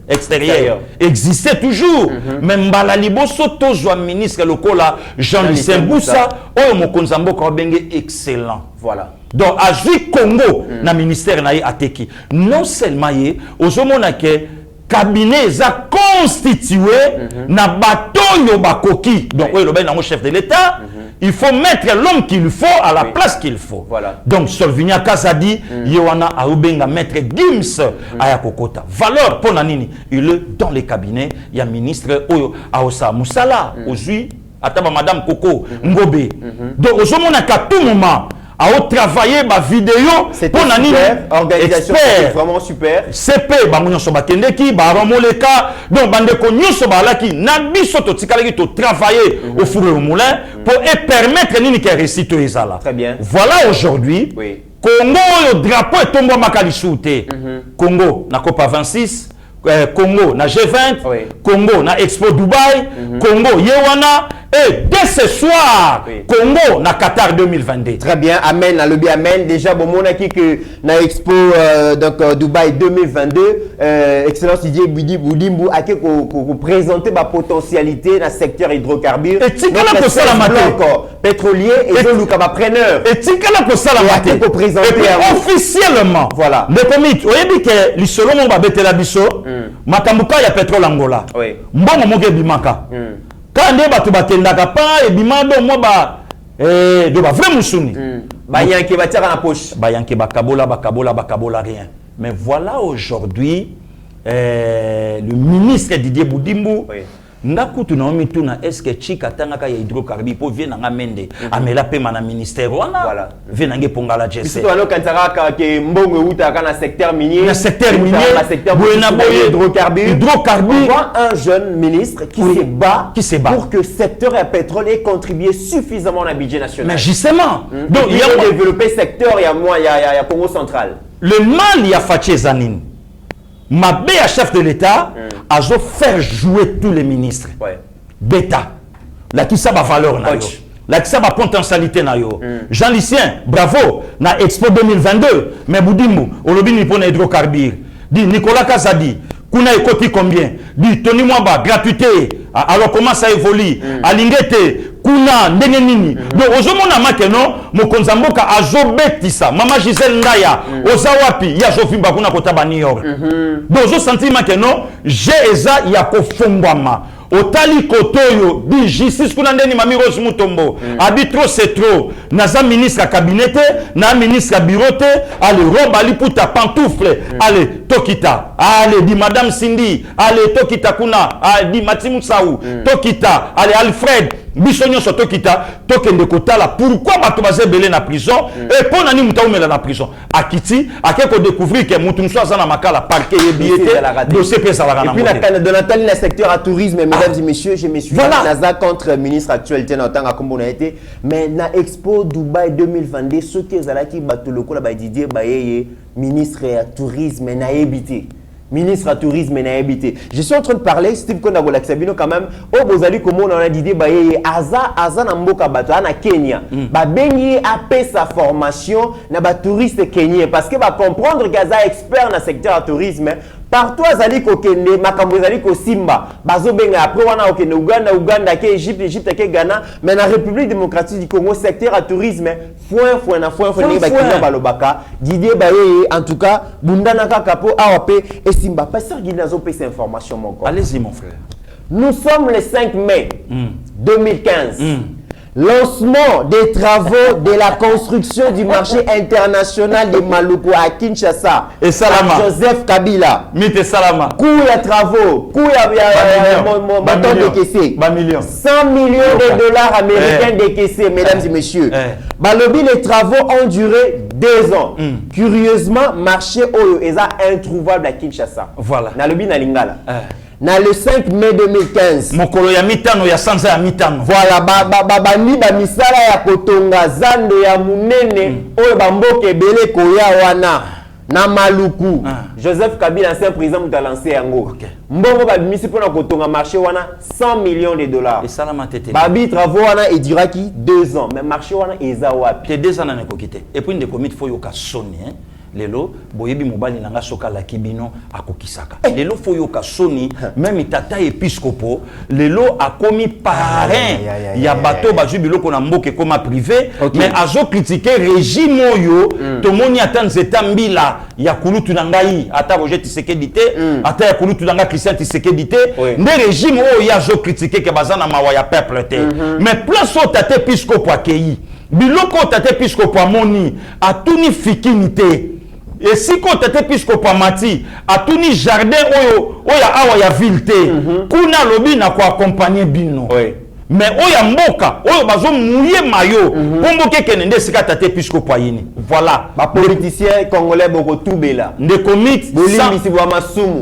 extérieur existait toujours. Même Balaliboso, tozwa ministre lokola Jean-Lucien Boussa, oyo mokonza mboka benge excellent. Voilà. Donc, à Congo, na ministère na ye ateki. Non seulement ye, ozo monake cabinet za constitué na bato yo bakoki. Donc, oui, le chef de l'État, il faut mettre l'homme qu'il faut à la place qu'il faut. Voilà. Donc, Solvinia Kazadi, Yohana Aoubenga, maître Gims, Ayakokota. Valeur pour Nanini, il est dans les cabinets, il y a ministre Oyo Aosa Moussala, Ozui, Ataba Madame Koko, Ngobe. Donc, au moment à tout moment, à travailler ma vidéo pour Nani organisation vraiment super CP ba munyo so bakendeki ba romoleka donc bande ko nyoso ba laki na biso to tikalaki to travailler au four et au moulin pour permettre nini que récito ezala. Très bien. Voilà aujourd'hui Congo le drapeau est tombé makalisute Congo na Copa 26 Congo na G20 Congo na Expo Dubaï Congo Yewana et dès ce soir Congo na Qatar 2022. Très bien, amen, na lebi amen. Déjà bon mon aki que na Expo donc Dubaï 2022 excellence Didier Boudimbu a que présenter ma potentialité dans secteur hydrocarbures et tikala ko sala maté pétrolier et de Luka preneur et tikala ko sala maté ko présenter officiellement. Voilà. Le comité oyebi que li solo mo ba betela biso makambuka ya pétrole Angola. Mbongo moke bimaka. Quand on va tout battre pas et bimado moi ba de ba vrai musuni ba yanke ba tira na poche ba yanke ba kabola rien. Mais voilà aujourd'hui le ministre Didier Boudimbu ndakutu na omituna est-ce que chika tangaka ya hydrocarbures pour venir na mende amela pe mana ministère wana venir nge pongala jesse c'est toi no kantaraka ke mbongo uta kana secteur minier na secteur minier buena boye hydrocarbures on voit un jeune ministre qui se bat pour que le secteur à pétrole ait contribué suffisamment à budget national. Mais justement donc il y a développé secteur il y a Congo central le mal il y a Fachi Zanine Mabé à chef de l'État a faire jouer tous les ministres. Bêta. Là qui ça va valeur na yo. Là qui ça va potentialité na yo. Jean-Lucien, bravo. Na Expo 2022. Mais Boudimbu, olobi ni pona hydrocarbures. Dit Nicolas Kazadi. Kuna ekoti combien? Dit Tony Mwamba, gratuité. Alors comment ça évolue? Alingete. Kuna ndenge nini donc ozomona makeno mokonza mboka azobetisa mama Gisèle Ndaya ozawapi ya zofimba kuna kotaba New York donc ozo sentir makeno je eza ya kofungwama otali kotoyo di justice kuna ndeni mami Rose Mutombo abi trop c'est trop naza ministre à cabinet na ministre à bureau te allez robe ali puta pantoufle allez tokita allez di madame Cindy allez tokita kuna di Matimu Saou tokita allez Alfred bisonyo soto kita tokende kotala pourquoi bato baze belé na prison et pour nani muta umela na prison akiti akeko découvrir que mutu nso azana makala parquet yebiete dossier pesa la et puis la Donatali na secteur à tourisme mesdames et messieurs je me suis naza contre ministre actualité na tanga kombo na été mais na Expo Dubaï 2022 ce que zalaki bato lokola ba Didier Bayeye ministre à tourisme na ebité ministre à tourisme et naébité. Je suis en train de parler, Steve Kondagola Sabino quand même, au Bozali comme on a dit, Aza Namboka Bato, na Kenya, ba bengi apé sa formation, na ba touriste kenyan, parce que va comprendre qu'Aza expert na secteur à tourisme, partout azali ko kende makambo azali ko simba bazo benga après wana okende Uganda ke Egypte ke Ghana mais na République démocratique du Congo secteur à tourisme foin na ba balobaka Didier Bayeye en tout cas bundana kaka po awape et simba pasteur Guy nazo pe cette information mon corps. Allez-y mon frère. Nous sommes le 5 mai 2015. Lancement des travaux de la construction du marché international de Maluku à Kinshasa. Et Salama. Joseph Kabila. Mite Salama. Coût à travaux. Coût à montant décaissé. 100 millions de dollars américains décaissés, mesdames et messieurs. Balobi, les travaux ont duré 2 ans. Curieusement, marché Oyo est introuvable à Kinshasa. Voilà. Na lobi na lingala. Na le 5 mai 2015. Mokolo ya mitano ya sanza ya mitano. Voilà, bani ba misala ya kotonga zando ya munene oyo bamboke ebele koya wana na maluku. Joseph Kabila, ancien président, a lancé yango. Mbongo ba bimisi pona kotonga marché wana 100 millions de dollars. Et ça la matete. Babi travaux wana et duraki 2 ans, mais marché wana eza wapi? Te 2 ans na nekokite. Et puis ndeko mit fo yoka soni hein. Lelo boyebi mobali nanga soka la kibino akokisaka. Lelo fo yoka soni même tata episcopo lelo akomi parrain ya bato bazu biloko na mboke koma privé mais azo critiquer régime oyo tomoni atanzeta mbila ya kulutu na ngai ata Roger Tshisekedi te ata ya kulutu na ngai Christian Tshisekedi te nde régime oyo ya zo critiquer ke bazana mawa ya peuple te mais place o tata episcopo akei biloko tata episcopo amoni atuni fikinité. Et si quand tu épiscope mati, a tout ni jardin oya awa ya ville te, kuna lobi na ko accompagner bino. Mais oya mboka, oyo bazo mouiller mayo, pombo ke kenende sika tate épiscope yini. Voilà, ba politicien congolais boko tubela. De commit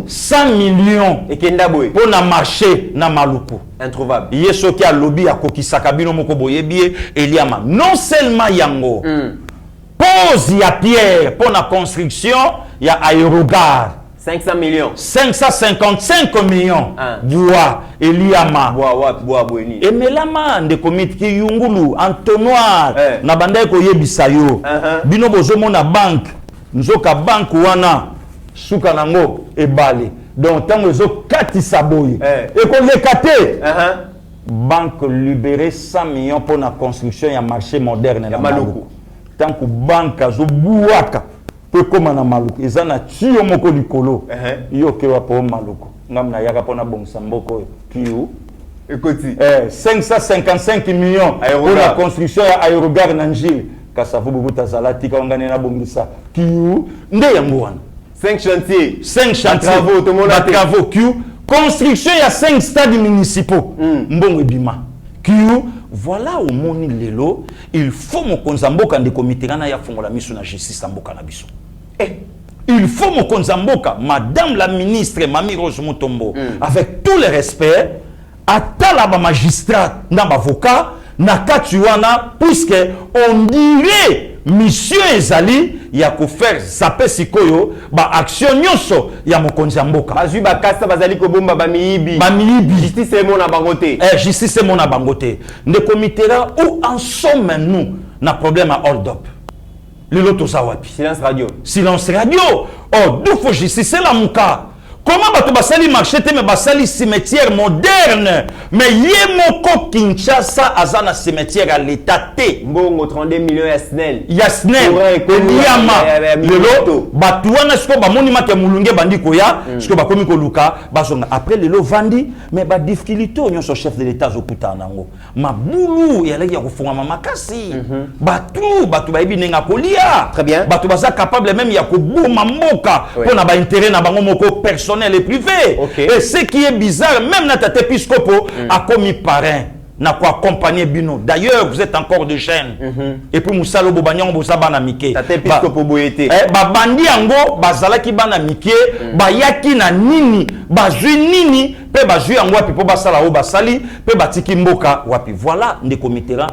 100 millions et kenda boy. Pour na marché na maluku. Introuvable. Yeso ki a lobby akokisaka bino moko boyebie Eliama. Non seulement yango. Pose ya pierre pour la construction, il y a aérogare. 500 millions. 555 millions. Bois, Eliama. Bois, Boueni. Et Melama, de comité qui yungulu, entonnoir, na banda ko yebisa yo. Bino bozomo na banque, nzoka banque wana, suka nango, e bale. Donc, tant que zo kati saboy. Et qu'on les kate. Banque libérée 100 millions pour la construction, il y a marché moderne. Ya Maluku. Tant que banque a buaka peu comme na maluku ezana tio moko likolo yo ke wa po maluku ngamna yaka pona bongsa mboko kiu écoutez 555 millions pour la construction ya aérogare na njili kasavu bubuta zalati ka ngane na bongisa kiu nde yango wana 5 chantiers travaux kiu construction ya 5 stades municipaux mbongo ebima kiu. Voilà au moni lelo, il faut mon konzamboka ndeko mitirana ya fongola miso na justice amboka na biso. Il faut mon konzamboka, madame la ministre Mami Rose Mutombo, avec tout le respect, atala ba magistrat na ba avocat na katuana puisque on dirait mission ezali ya ko faire zapper sikoyo ba action nyonso ya mokonzi mboka bazui ba kasa bazali ko bomba ba miibi justice est mon abangote justice est mon abangote ne comitera où en sommes nous na problème à hold up le loto sawapi silence radio oh d'où faut justice c'est la muka. Comment bato basali marché te me basali cimetière moderne mais yemoko Kinshasa azana cimetière à l'état te mbongo 32 millions ya SNEL Eliama lelo bato wana siko ba monima ke mulunge bandi koya siko ba komi ko luka bazonga après lelo vandi mais ba difficulté onyo so chef de l'état zokuta nango mabulu ya leki ya kufunga makasi bato ba ibi nenga kolia très bien bato baza capable même ya koboma mboka pona ba intérêt na bango moko personnel et privé. Et ce qui est bizarre, même notre épiscopo a commis parrain, n'a quoi accompagner Bino. D'ailleurs, vous êtes encore de jeunes. Et puis Moussalo Bobanyan Bosabana Mike. Tate épiscopo boyete. Bandi ango, bazalaki bana Mike, bayaki na nini, bazui nini, pe bazui ango wapi po basala o basali, pe batiki mboka wapi. Voilà, des comitéra.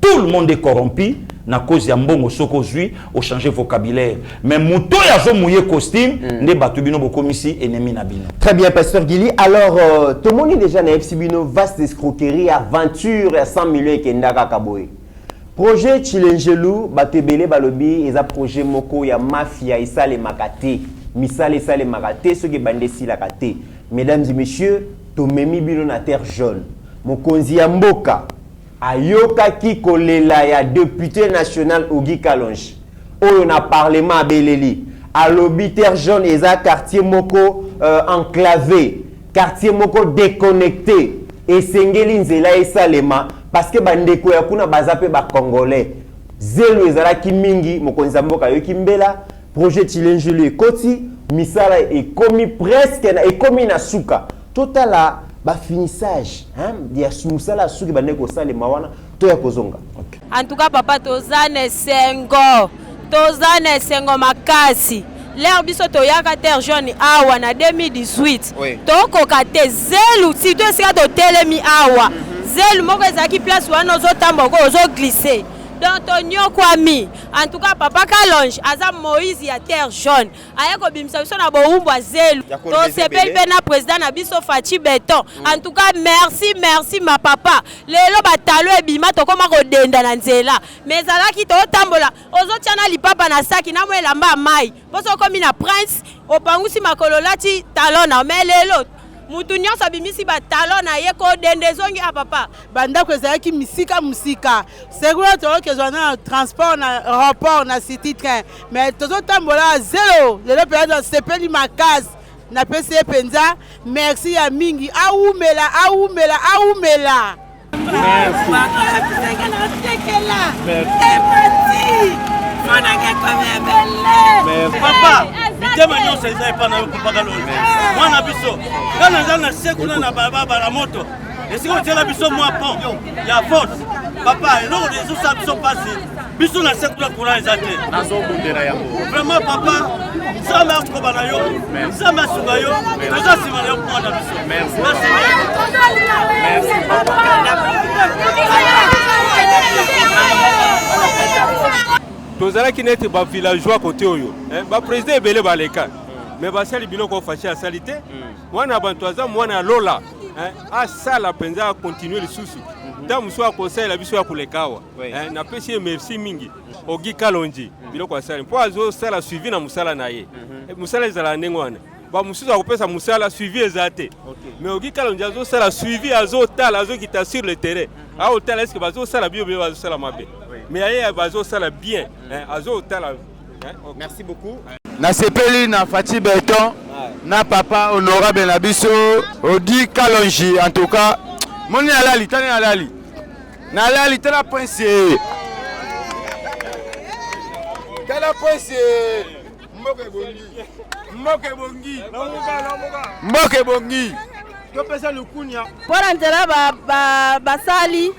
Tout le monde est corrompu. Na cause ya mbongo soko zui au changer vocabulaire mais muto ya zo mouye costume ne batubino bokomisi ennemi na bino. Très bien pasteur Gili. Alors tout le monde est déjà na FC Bino vaste escroquerie aventure à 100 millions et kendaka kaboy. Projet Chilengelu batebele balobi eza projet moko ya mafia isale makate misale sale makate ce que bande si la kate. Mesdames et messieurs, tomemi bino na terre jaune. Mokonzi ya mboka ayoka ki kolela ya député national Ogi Kalonji oyo na parlement beleli alobi terre jaune eza quartier moko enclavé quartier moko déconnecté et sengeli nzela esalema parce que bandeko ya kuna bazape ba congolais zelo ezalaki mingi mokonzi mboka yoki mbela projet Chilengelu ekoti misala ekomi presque na ekomi na suka totala ba finissage dia musala suki bande ko sale mawana to ya kozonga. En tout cas papa tozane sengo tozana esengo makasi. L'air biso toyaka terre jaune awa na 2018. Tokoka te zelu si to sika to telemi awa. Zelu moko ezaki place wana ozotamboka ozo glisser. Donc Tonio Kwami, en tout cas Papa Kalonge, Azam Moïse ya terre jaune. Ayako bimisa biso na boumba zelu. To sepel pena président na biso Fachi Beton. En tout cas merci ma papa. Lelo batalo ebima to koma ko denda na nzela. Mais alaki to tambola. Ozo tiana lipapa na saki na mwe lamba mai. Boso komi na prince opangusi makolo lati talona mais lelo mutu nyonso abimisi batalo na ye ko dende zongi a papa bandako ezalaki musika seguro tokezwa na transport na aéroport na city train mais tozotambola zelo lelo période sepeli makasi na pese penza merci ya mingi aumela Papa, bitema nyonso eza epa na yo Papa Kalonge. Mwana biso, kana za na sekuna na baba la moto. Esiko tiela biso mwa pont ya force. Papa, eloko dezo sa biso pasi. Biso na sekuna courant eza te. Nazo bundera yango. Vraiment papa, nzambe akoba na yo. Nzambe asunga yo. Toza sima na yo mwana biso. Merci. Merci papa. tozalaki neti ba villageois côté oyo ba président ebele baleka mais basali biloko faché asali te mwana bantu aza mwana lola asala penza continuer lisusu ta muso akosalela biso ya kulekawa na pesi merci mingi Ogi Kalonji biloko asali po azo sala suivi na musala na ye musala ezala ndenge wana ba mususu akopesa musala suivi ezate mais Ogi Kalonji azo sala suivi azo tala azo kita sur le terrain azo tala est-ce que bazo sala bio bazo sala mabe mais aye bazo sala bien azo tala. Merci beaucoup. Na sepeli na Fachi Beton na papa honorable na biso Ogi Kalonji en tout cas moni alali tani alali na alali tala point Mboke bongi to pesa lukunya pora nzela basali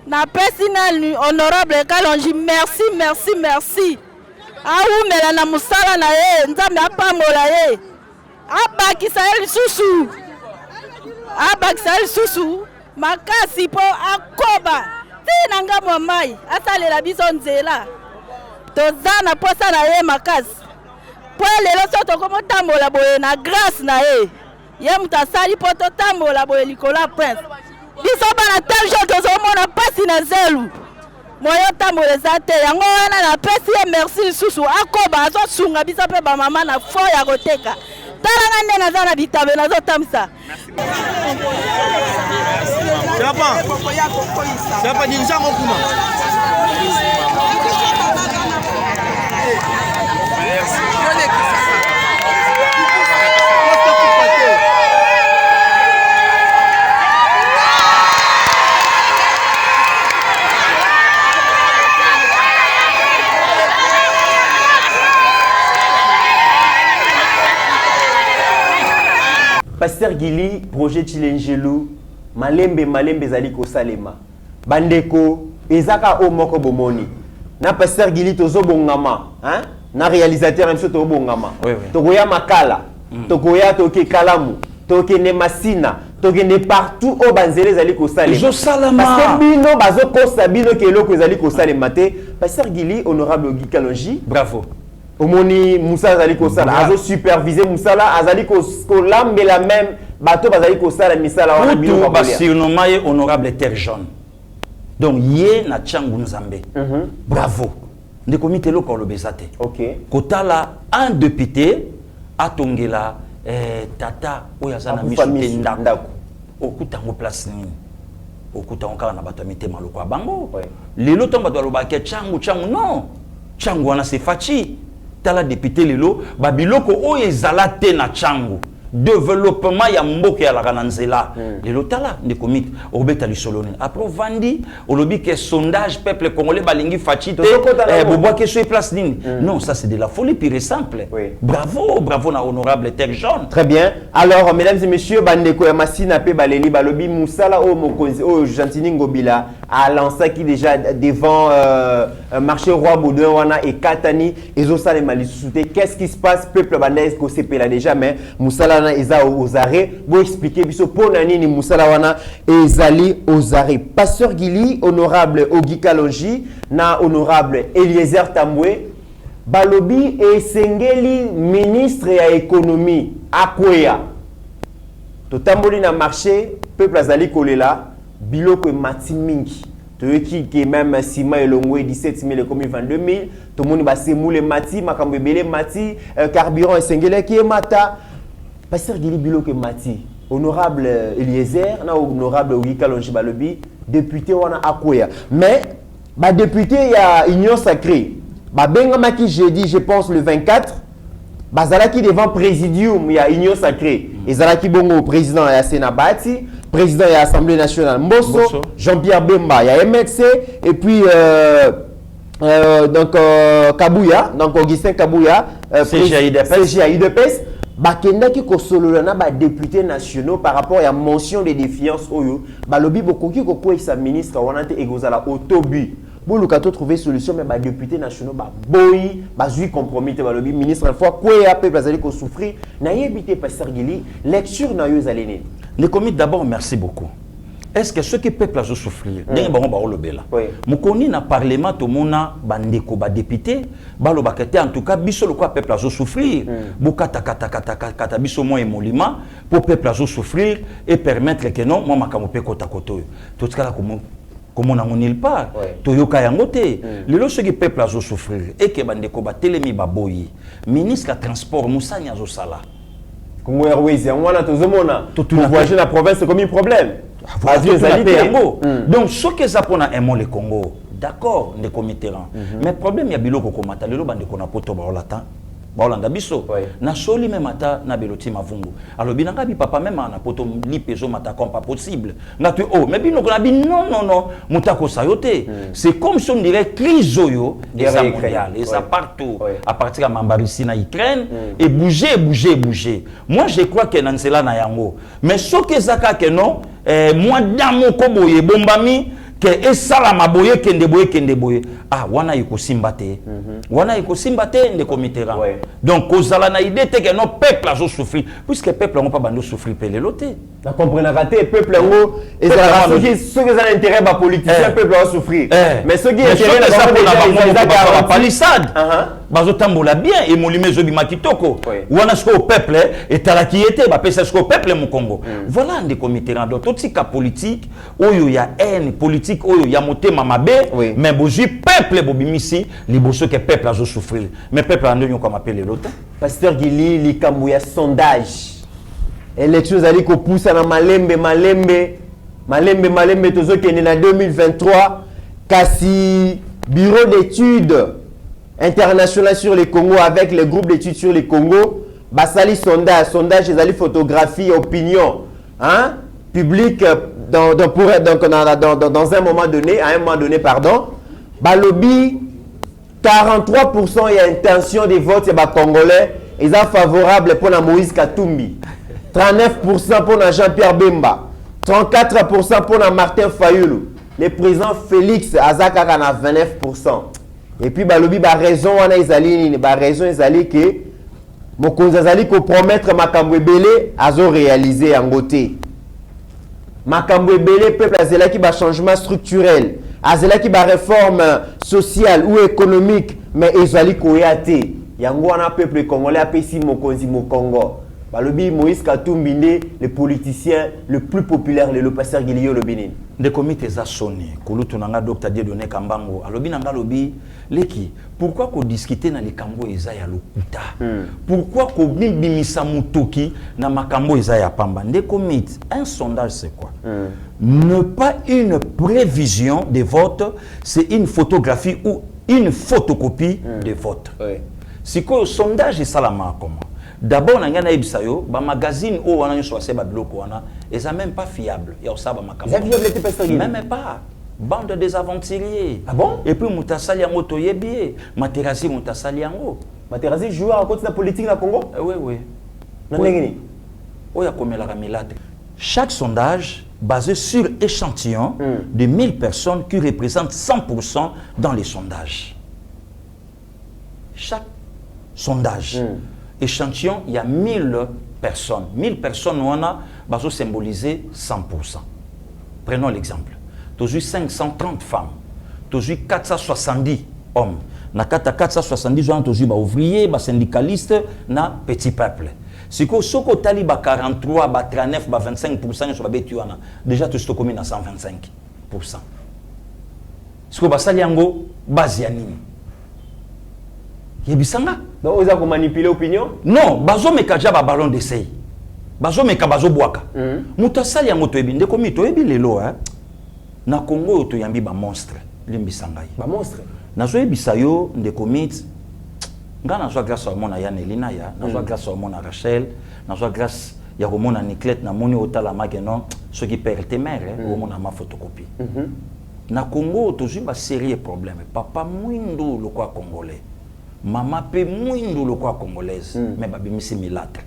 na personnel honorable Kalonji merci aumela na musala na ye nzambe apambola ye abakisa lisusu makasi po akoba tina ngamwa mai asalela biso nzela toza na posa na ye makasi po lelo so tokomotambola boye na grâce na ye mutu asali po totambola boye likolo prince biso bana tel jour tozomona pasi na zelu moyo tambola eza te yango wana na pesi ye merci lisusu akoba azosunga biso mpe bamama na fo ya koteka talanga nde naza na bitabe nazotambisa Pasteur Gili, projet Chilengelu, malembe zali ko salema. Bandeko, ezaka o moko bomoni. Na Pasteur Gili tozo bongama, hein? Na réalisateur mso to bongama. Tokoya makala, tokoya toke kalamu, toke ne masina, toke ne partout au banzele zali ko salema. Parce que bino bazo kosa bino ke loko zali ko salema te. Pasteur Gili, honorable Ogi Kalonji, bravo. Omoni Moussa Zali Kosala, azo superviser Moussala, azali ko lambe la même bateau bazali Kosala misala wana bino ba surnommé honorable terre jaune. Donc yé na Tchangu Nzambe. Bravo. Ne comité local le bezate. OK. Kotala un député atongela tata oyazana michute ndako. Okuta ngo place nini. Okuta onka na bato mitema loko bango. Lelo tomba do lobake Tchangu non. Tchangu wana se Fachi. Tala député lelo babiloko o ezala te na Tchangu développement ya mboke ya la kananzela lelo tala ne komite obeta lisolone après vandi olobi que sondage peuple congolais balingi Fachi te bobo ke sur place nini non ça c'est de la folie pure et simple. Bravo na honorable terre jaune. Très bien. Alors mesdames et messieurs bandeko ya masina pe baleli balobi musala o mokonzi o Gentini Ngobila à lancé qui déjà devant marché roi Baudouin wana et Katani et Zosale Malisuté. Qu'est-ce qui se passe? Peuple bandaise ko CP là déjà, mais Moussala wana eza aux arrêts. Vous expliquer biso pour nani ni Moussala wana ezali aux arrêts. Pasteur Gili, honorable Ogi Kalonji, na honorable Eliezer Tambwe, Balobi et Sengeli, ministre ya économie, Akwea. Totamboli na marché, peuple azali kolela, biloko mati mingi. Qui est même Sima et Longwe 17 000 et commis 22 000. Tout le monde va se mouler mati, makambe belé mati, carburant et Sengeli qui est mata. Pasteur Gili biloko mati. Honorable Eliezer, na honorable Ogi Kalonji Balobi, député wana Akwea. Mais, bah député il y a Union Sacrée. Bah bengamaki jeudi, je pense le 24. Bah zalaki devant présidium il y a Union Sacrée. Et zalaki bongo président ya Sénabati, président ya Assemblée nationale Mbosso, Jean-Pierre Bemba il y a MLC et puis donc Kabouya, donc Augustin Kabouya, CGI-UDPS. Bakenda qui kosololana ba députés nationaux par rapport à la motion de défiance oyo balobi bokoki ko sa ministre wanate egozala autobu boluka to trouver solution mais ba députés nationaux ba boyi ba zui compromis te balobi ministre fois quoi peuple azali ko souffrir na yebité Pasteur Gili lecture na yo zalene. Les comités d'abord merci beaucoup. Est-ce que ceux qui peuple ont souffrir ndenge bango ba olobela mukoni na parlement to mona bandeko ba député balo bakete en tout cas biso le quoi peuple a souffrir bokata kata biso mo emolima pour peuple a souffrir et permettre que non moi makambo pe kota koto tout ce là comme on a mon il part toyoka yango te lelo ceux qui peuple a souffrir et que bandeko ba telemi ba boyi ministre de transport Moussanya zo sala Congo Airways ya mwana tozomona tout voyager la province c'est comme un problème. Donc, ce que ça pour le Congo, d'accord, des comités. Mais le problème, il y a biloko komata, le bande qu'on a poto baolata, baolanda biso. Na soli même ata na beloti mavungu. Alors binanga bi papa même na poto lipezo mata comme pas possible. Na tu oh, mais bino na bi non, mutako sayote. C'est comme si on dirait crise oyo des mondiales et ça partout à partir de Mambarisi na Ukraine et bouger. Moi je crois que nansela na yango. Mais ce que zaka que non moi dans mon koboye bombami que esala maboye kende boye ah wana iko simbate nde comité donc kozala na idée te que non peuple a souffrir puisque peuple n'a pas bando souffrir pe leloté na comprendre raté peuple ngo ezala ceux qui ont intérêt ba politicien peuple va souffrir mais ceux qui intérêt la palissade bazotambola bien et molime zobi makitoko wana ce peuple et talaki était ba pesa ce peuple mu Congo voilà des comités donc tout tika politique oyo ya haine politique oyo ya motema mabe mais boji peuple bobimisi liboso que peuple a souffrir mais peuple ando nyoko m'appeler l'autre Pasteur Gili likambu ya sondage élection zali ko poussa na malembe tozo kene na 2023 kasi bureau d'études international sur le Congo avec le groupe d'études sur le Congo basali sondage ezali photographie opinion hein public dans un moment donné pardon balobi 43% il y a intention de vote ba congolais ils sont favorables pour la Moïse Katumbi 39% pour la Jean-Pierre Bemba 34% pour la Martin Fayulu le président Félix Azakaka na 29%. Et puis balobi ba raison wana ezali que mokonzi azali ko promettre makambo ebele azo réaliser yango te makambo ebele peuple azelaki ba changement structurel azelaki ba réforme sociale ou économique mais ezali ko ya te yango wana peuple congolais apesi mokonzi mo Congo balobi Moïse Katumbi le politicien le plus populaire le Pasteur Gili le Bénin des comités za sonné kulutu nanga Dr Dieudonné Kambango alobi nanga lobi leki pourquoi ko discuter na likambo eza ya lokuta pourquoi ko bimisa mutoki na makambo eza ya pamba des comités un sondage c'est quoi ne pas une prévision des votes c'est une photographie ou une photocopie des votes si ko sondage est salama comment d'abord na ngana ibisayo ba magazine o wana nso ase ba biloko wana eza même pas fiable ya osaba makambo même pas bande des aventuriers ah bon et puis mutasali yango toyebi Materazzi mutasali yango Materazzi joueur en côté la politique na Congo oui na ngeni oya komela kamilate chaque sondage basé sur échantillon de 1000 personnes qui représentent 100% dans les sondages. Chaque sondage, échantillon, il y a 1000 personnes. 1000 personnes, on a basé symboliser 100%. Prenons l'exemple. Tu as 530 femmes. Tu as 470 hommes. Na 470 ans, tu as ouvriers, syndicalistes, na petit peuple. Si tu as 43, 39, 25%, déjà tu as commis à 125%. Si tu as yango baziani. Yebisanga. Donc vous avez manipulé l'opinion? Non, bazo meka ba ballon d'essai. Bazo meka bazo boaka. Muta sali yango to ebinde komi to ebi lelo na Congo to yambi ba monstre. Limbisanga yi. Ba monstre. Na zo ebisa yo ndeko mit. Nga na zo grâce à mona ya Nelina ya, na zo grâce à mona Rachel, na zo grâce ya mona Niclette na moni otala makeno ce qui perd tes mères au mona ma photocopie. Na Congo to zo ba sérieux problème. Papa mwindo le quoi congolais. Maman pe mwindo le quoi congolaise, mais babimisi milâtre.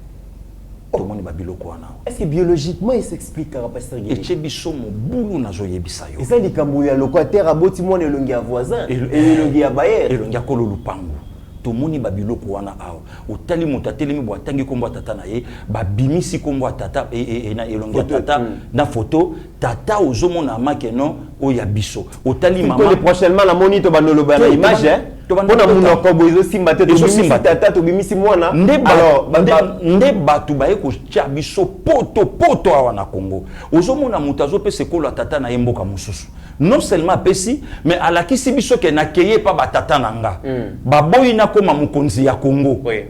Tout le monde babilo quoi na. Est-ce que biologiquement il s'explique pasteur Guéli? Et chebiso mo bulu na zo yebisa yo. Et ça dit kambuya locataire aboti mwana elongi ya voisin et elongi ya bayer. Elongi ya kolo lupango. Tout le monde babilo quoi na awo. Otali mutatelemi bo atangi kombo tata na ye, babimisi kombo tata et na elongi ya tata na photo tata ozomona makeno oya biso. Otali maman prochainement la monito banolo bana image hein. Pona muna kobo izo simba te to simba tata to bimisi mwana. Alors nde batu baye ko tia biso poto awa na Congo. Ozomona mutazo pe sekolo tata na yemboka mususu. Non seulement pesi mais alakisi biso ke na keye pa batata nanga. Baboyi na koma mukonzi ya Congo. Oui.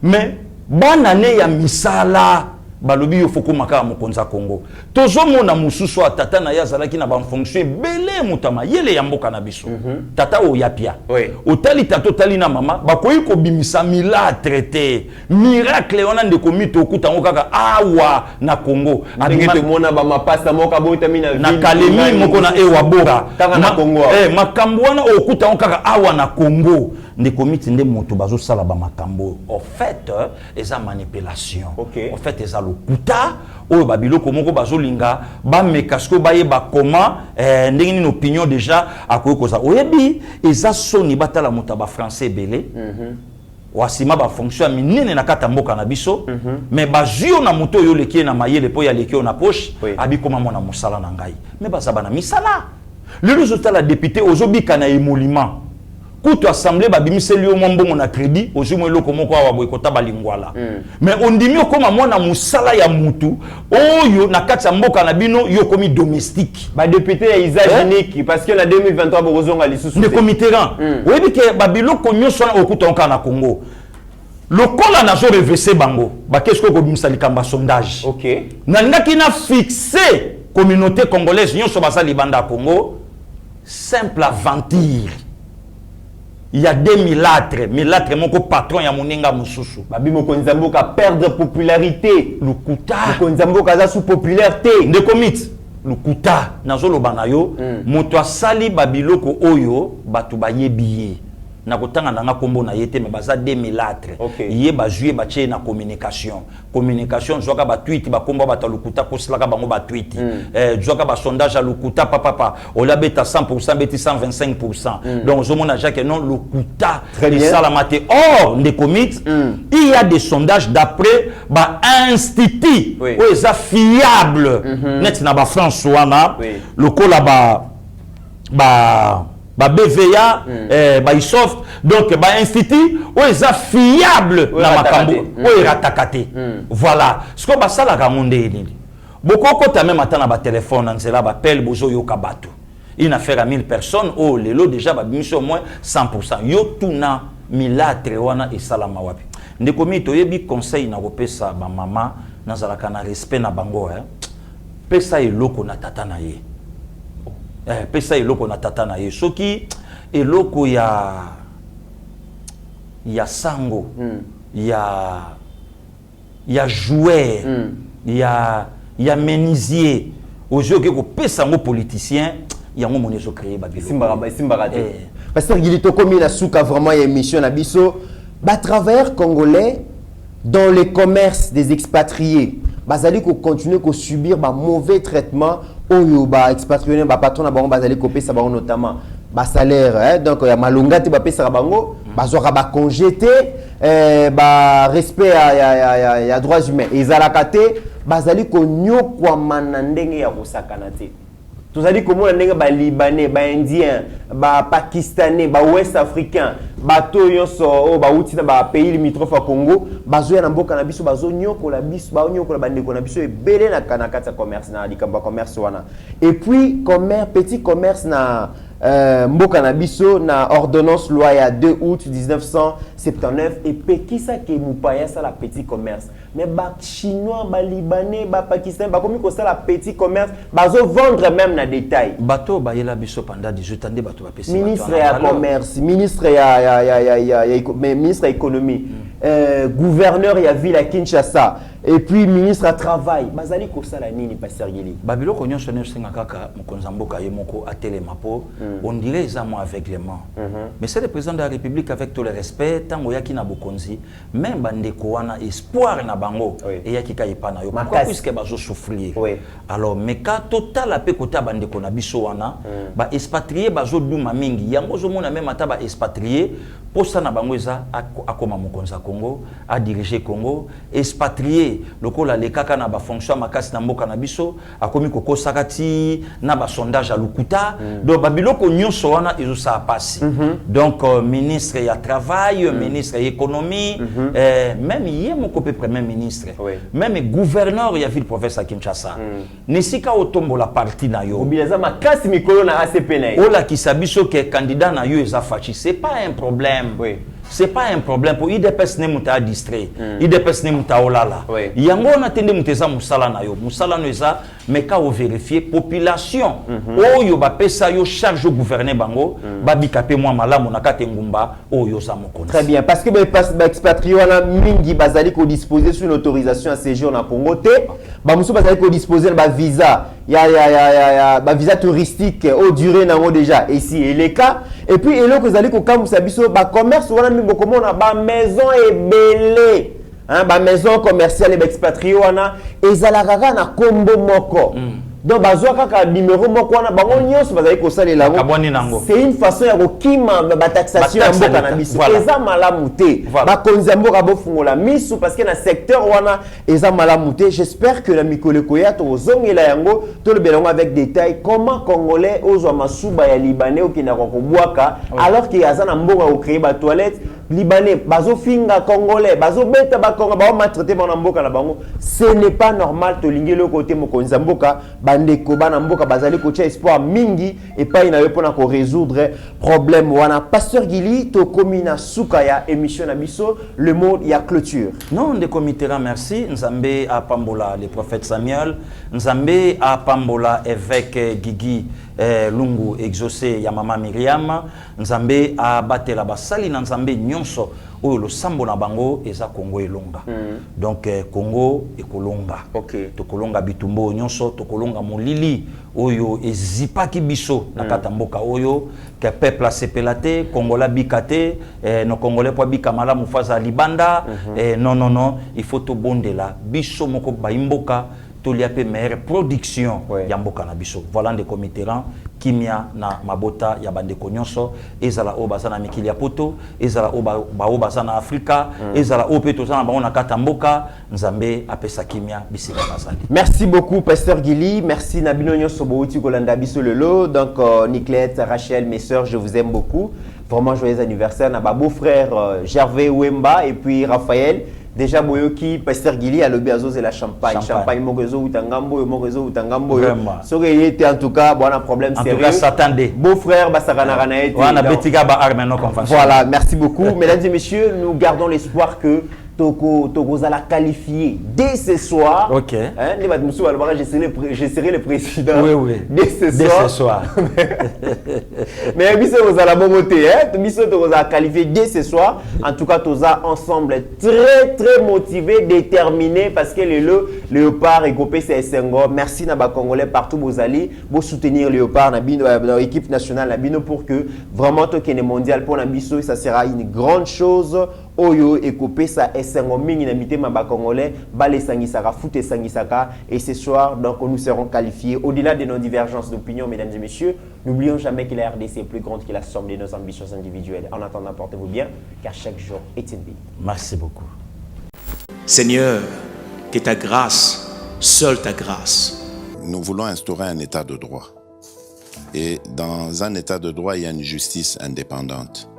Mais bana ne ya misala balobi yo foko makala mukonza Congo. Tozomona mususu tata na yazalaki na ba fonction belé mutama yele ya mboka na biso. Tata o yapia. Oui. Otali tato tali na mama bakoyi ko bimisa mila traité. Miracle on a ndeko mito okuta ngokaka awa na Congo. Abingete mona ba mapasta moka boita mina na Kalemi moko na ewa bora. Na Congo. Makambo wana okuta ngokaka awa na Congo. Ndeko miti nde moto bazo sala ba makambo. En fait, eza manipulation. Okay. En fait, eza lokuta oyo babiloko moko bazolinga ba mekasko baye ba koma ndenge ni opinion déjà akoyo koza oyebi eza soni batala moto ba français belé. Wasima ba fonction minene na kata mboka na biso mais bazio na moto yo lekie na mayele po ya lekio na poche abi koma mona musala na ngai mais bazaba na misala lelo zotala député ozobika na émolument kutu assemblée babimiseli yo mbongo na crédit ozimo eloko moko awa boy kota balingwala mais ondimi okoma mwana musala ya mutu oyo na kati ya mboka na bino yo komi domestique ba député ya usage unique parce que na 2023 bozonga lisusu ne committerant oyebi ke babiloko nyonso na okuta onka na Congo lokola nazo reverser bango ba qu'est-ce que kobimisa likamba sondage OK na ngaki na fixer communauté congolaise nyonso basali banda Congo simple aventure. Il y a des milâtres moko patron ya moninga mususu. Babi mokonzamboka perdre popularité. Lukuta. Mokonzamboka za sous popularité. Ndeko mit. Lukuta. Nazolo banayo. Moto asali babiloko oyo batu bayebiye. Na kotanga nanga kombo na yete me baza 2004 yé ba jouer ba tché na communication zoka ba tweet ba kombo ba talukuta ko slaka bango ba tweet zoka ba sondage à lukuta papa ola beta 100% beti 125% donc zo mona jake non lukuta de salamate or de commit il y a des sondages d'après ba institut où est fiable net na ba François na lokola ba BVA, ISOFT, donc institut où est fiable na makambo où est ratakate. Voilà. Ce qu'on va ça la ramonde ni. Beaucoup quand même attend ba téléphone en cela ba appel bozo yo kabatu. Une affaire à 1000 personnes oh lelo déjà ba biso au moins 100%. Yo tuna milâtre wana et salama wapi. Ndeko mi to yebi conseil na kopesa ba mama na zalaka na respect na bango pesa eloko na tata na ye. Pesa eloko na tata na ye soki eloko ya sango ya joueur ya menisier ozoke ko pesa ngo politicien yango monezo créer ba simba pasteur Gilito komi na suka vraiment émission na biso ba travers congolais dans le commerce des expatriés bazali ko continuer ko subir ba mauvais traitement oyo ba expatrié ba patron na bango bazali ko pesa bango notamment ba salaire donc ya malonga te ba pesa bango bazwa ba congé te ba respect ya droits humains ezalaka te bazali ko nyokwa manandenge ya kosakana te. Tozali komona ndenge ba libanais, ba indien, ba pakistanais, ba ouest africain, bato yonso o ba uti na ba pays limitrophe Congo, bazo ya na mboka na biso bazo nyokola biso, ba nyokola bandeko na biso ebele na kanakata commerce na likambo commerce wana. Et puis commerce, petit commerce na mboka na biso na ordonnance loi ya 2 août 1979 et pekisa ke mupaya ça la petit commerce. Mais ba chinois, ba libanais, ba pakistanais, ba komi ko ça la petit commerce, bazo vendre même na détail. Bato ba yela biso pendant 18 ans de bato ba pesi. Ministre ya commerce, ministre ministre ya économie, gouverneur ya ville à Kinshasa et puis ministre à travail. Bazali ko sala nini Pasteur Gili? Babilo konyo sone senga kaka mukonza mboka yemoko atele mapo. On dirait ils ont aveuglement. Mais c'est le président de la République avec tout le respect tango yaki na bokonzi même bandeko wana espoir na bango et yaki ka ipana yo pourquoi puisque bazo souffrir. Alors mais ka total apé kota bandeko na biso wana ba expatrié bazo duma mingi yango zo mona même ata ba expatrié posa na bango eza akoma mokonza Congo a diriger Congo expatrié lokola le kaka na ba fonction makasi na mboka na biso akomi kokosakati na ba sondage à lukuta donc babiloko nyonso wana ezosa pasi donc ministre ya travail ministre ya économie même yemoko pe premier ministre même gouverneur ya ville province à Kinshasa nisika otombo la parti na yo obileza makasi mikolo na ACP na yo ola kisabiso ke candidat na yo eza fachi c'est pas un problème. C'est pas un problème pour IDPS ne muta distrait IDPS ne muta olala yango na tende muteza musala na yo musala no eza mais ka o vérifier population oyo ba pesa yo charge au gouverner bango ba bikape moi malamu na katengumba oyo za mokona. Très bien parce que ba expatrié wana mingi bazali ko disposer sur une autorisation à séjour na Congo te ba musu bazali ko disposer ba visa ba visa touristique au durée nango déjà ici et les cas et puis eloko ezali ko kamusa biso ba commerce wana mi bokomona ba maison ebele ba maison commerciale et expatrié wana ezalaka na kombo moko donc bazwa kaka numéro moko wana bango nyonso bazali ko salela ngo c'est une façon ya kokima ba taxation ya mboka na biso eza malamu te ba konza mboka bofungola misu parce que na secteur wana eza malamu te. J'espère que la mikoleko ya to zongela yango to le belongo avec détail comment congolais ozwa masuba ya libanais okina ko bwaka alors que yaza na mboka ko créer ba toilette libanais bazo finga congolais bazo beta ba kongo ba maltraiter ba mboka na bango. Ce n'est pas normal to lingelo côté mokonza mboka bandeko bana mboka bazali ko tia espoir mingi et pas ina yopona ko résoudre problème wana. Pasteur Gili to komina sukaya émission na biso le mot ya clôture. Non de comitera merci Nzambe a pambola le prophète Samuel Nzambe a pambola évêque Gigi Lungu exaucé ya mama Miriam Nzambe a batela basali na Nzambe nyonso oyo lo sambo na bango eza Congo elonga donc Congo ekolonga to kolonga bitumbo nyonso to kolonga molili oyo ezipaki biso na katamboka oyo ke peuple sepelate Congola bikate no Congolais po bikamala mufaza libanda non il faut to bondela biso moko baimboka toliape meilleure production ya mboka na biso. Voilà des comitéran kimia na mabota ya bandeko nyonso ezala o bazana mikili ya poto ezala o bazana Afrika ezala o peto sana ba on kata mboka Nzambe apesa kimia bisika bazali. Merci beaucoup Pasteur Gili, merci Nabino nyonso bouti kolanda biso lelo. Donc Niclette, Rachel, mes sœurs, je vous aime beaucoup. Vraiment joyeux anniversaire na ba beau-frère Gervais Wemba et puis Raphaël. Déjà boyoki Pasteur Gili a lobby azoze la champagne mogezo utangambo so yete en tout cas bon un problème sérieux. En tout cas s'attendez. Beau-frère basakana kana ete. Wana betiga ba arme non convention. Voilà, merci beaucoup. Mesdames et messieurs, nous gardons l'espoir que Togo la qualifier dès ce soir. OK. Hein, je serai le président. Oui. Dès ce soir. Mais biso vous allez bon côté hein, biso vous allez qualifier dès ce soir. En tout cas, tous ensemble très motivés, déterminés parce que le Léopard et Gopé CSNGO. Merci na ba Congolais partout vous allez vous soutenir Léopard dans l'équipe nationale na bino pour que vraiment Tokene mondial pour na biso ça sera une grande chose oyo ekopesa esengo mingi na mitema ba congolais bale sangisaka foot sangisaka et ce soir donc nous serons qualifiés au-delà de nos divergences d'opinion mesdames et messieurs. N'oublions jamais que la RDC est plus grande que la somme de nos ambitions individuelles. En attendant, portez-vous bien car chaque jour est une vie. Merci beaucoup. Seigneur, que ta grâce, seule ta grâce. Nous voulons instaurer un état de droit. Et dans un état de droit, il y a une justice indépendante.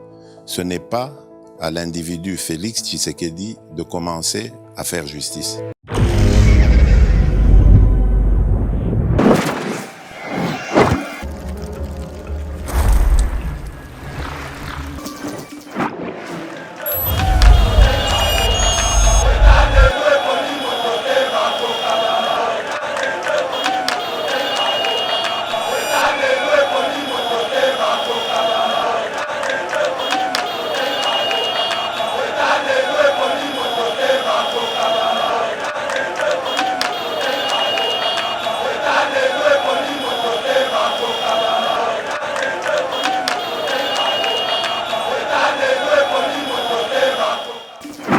Ce n'est pas à l'individu Félix Tshisekedi de commencer à faire justice.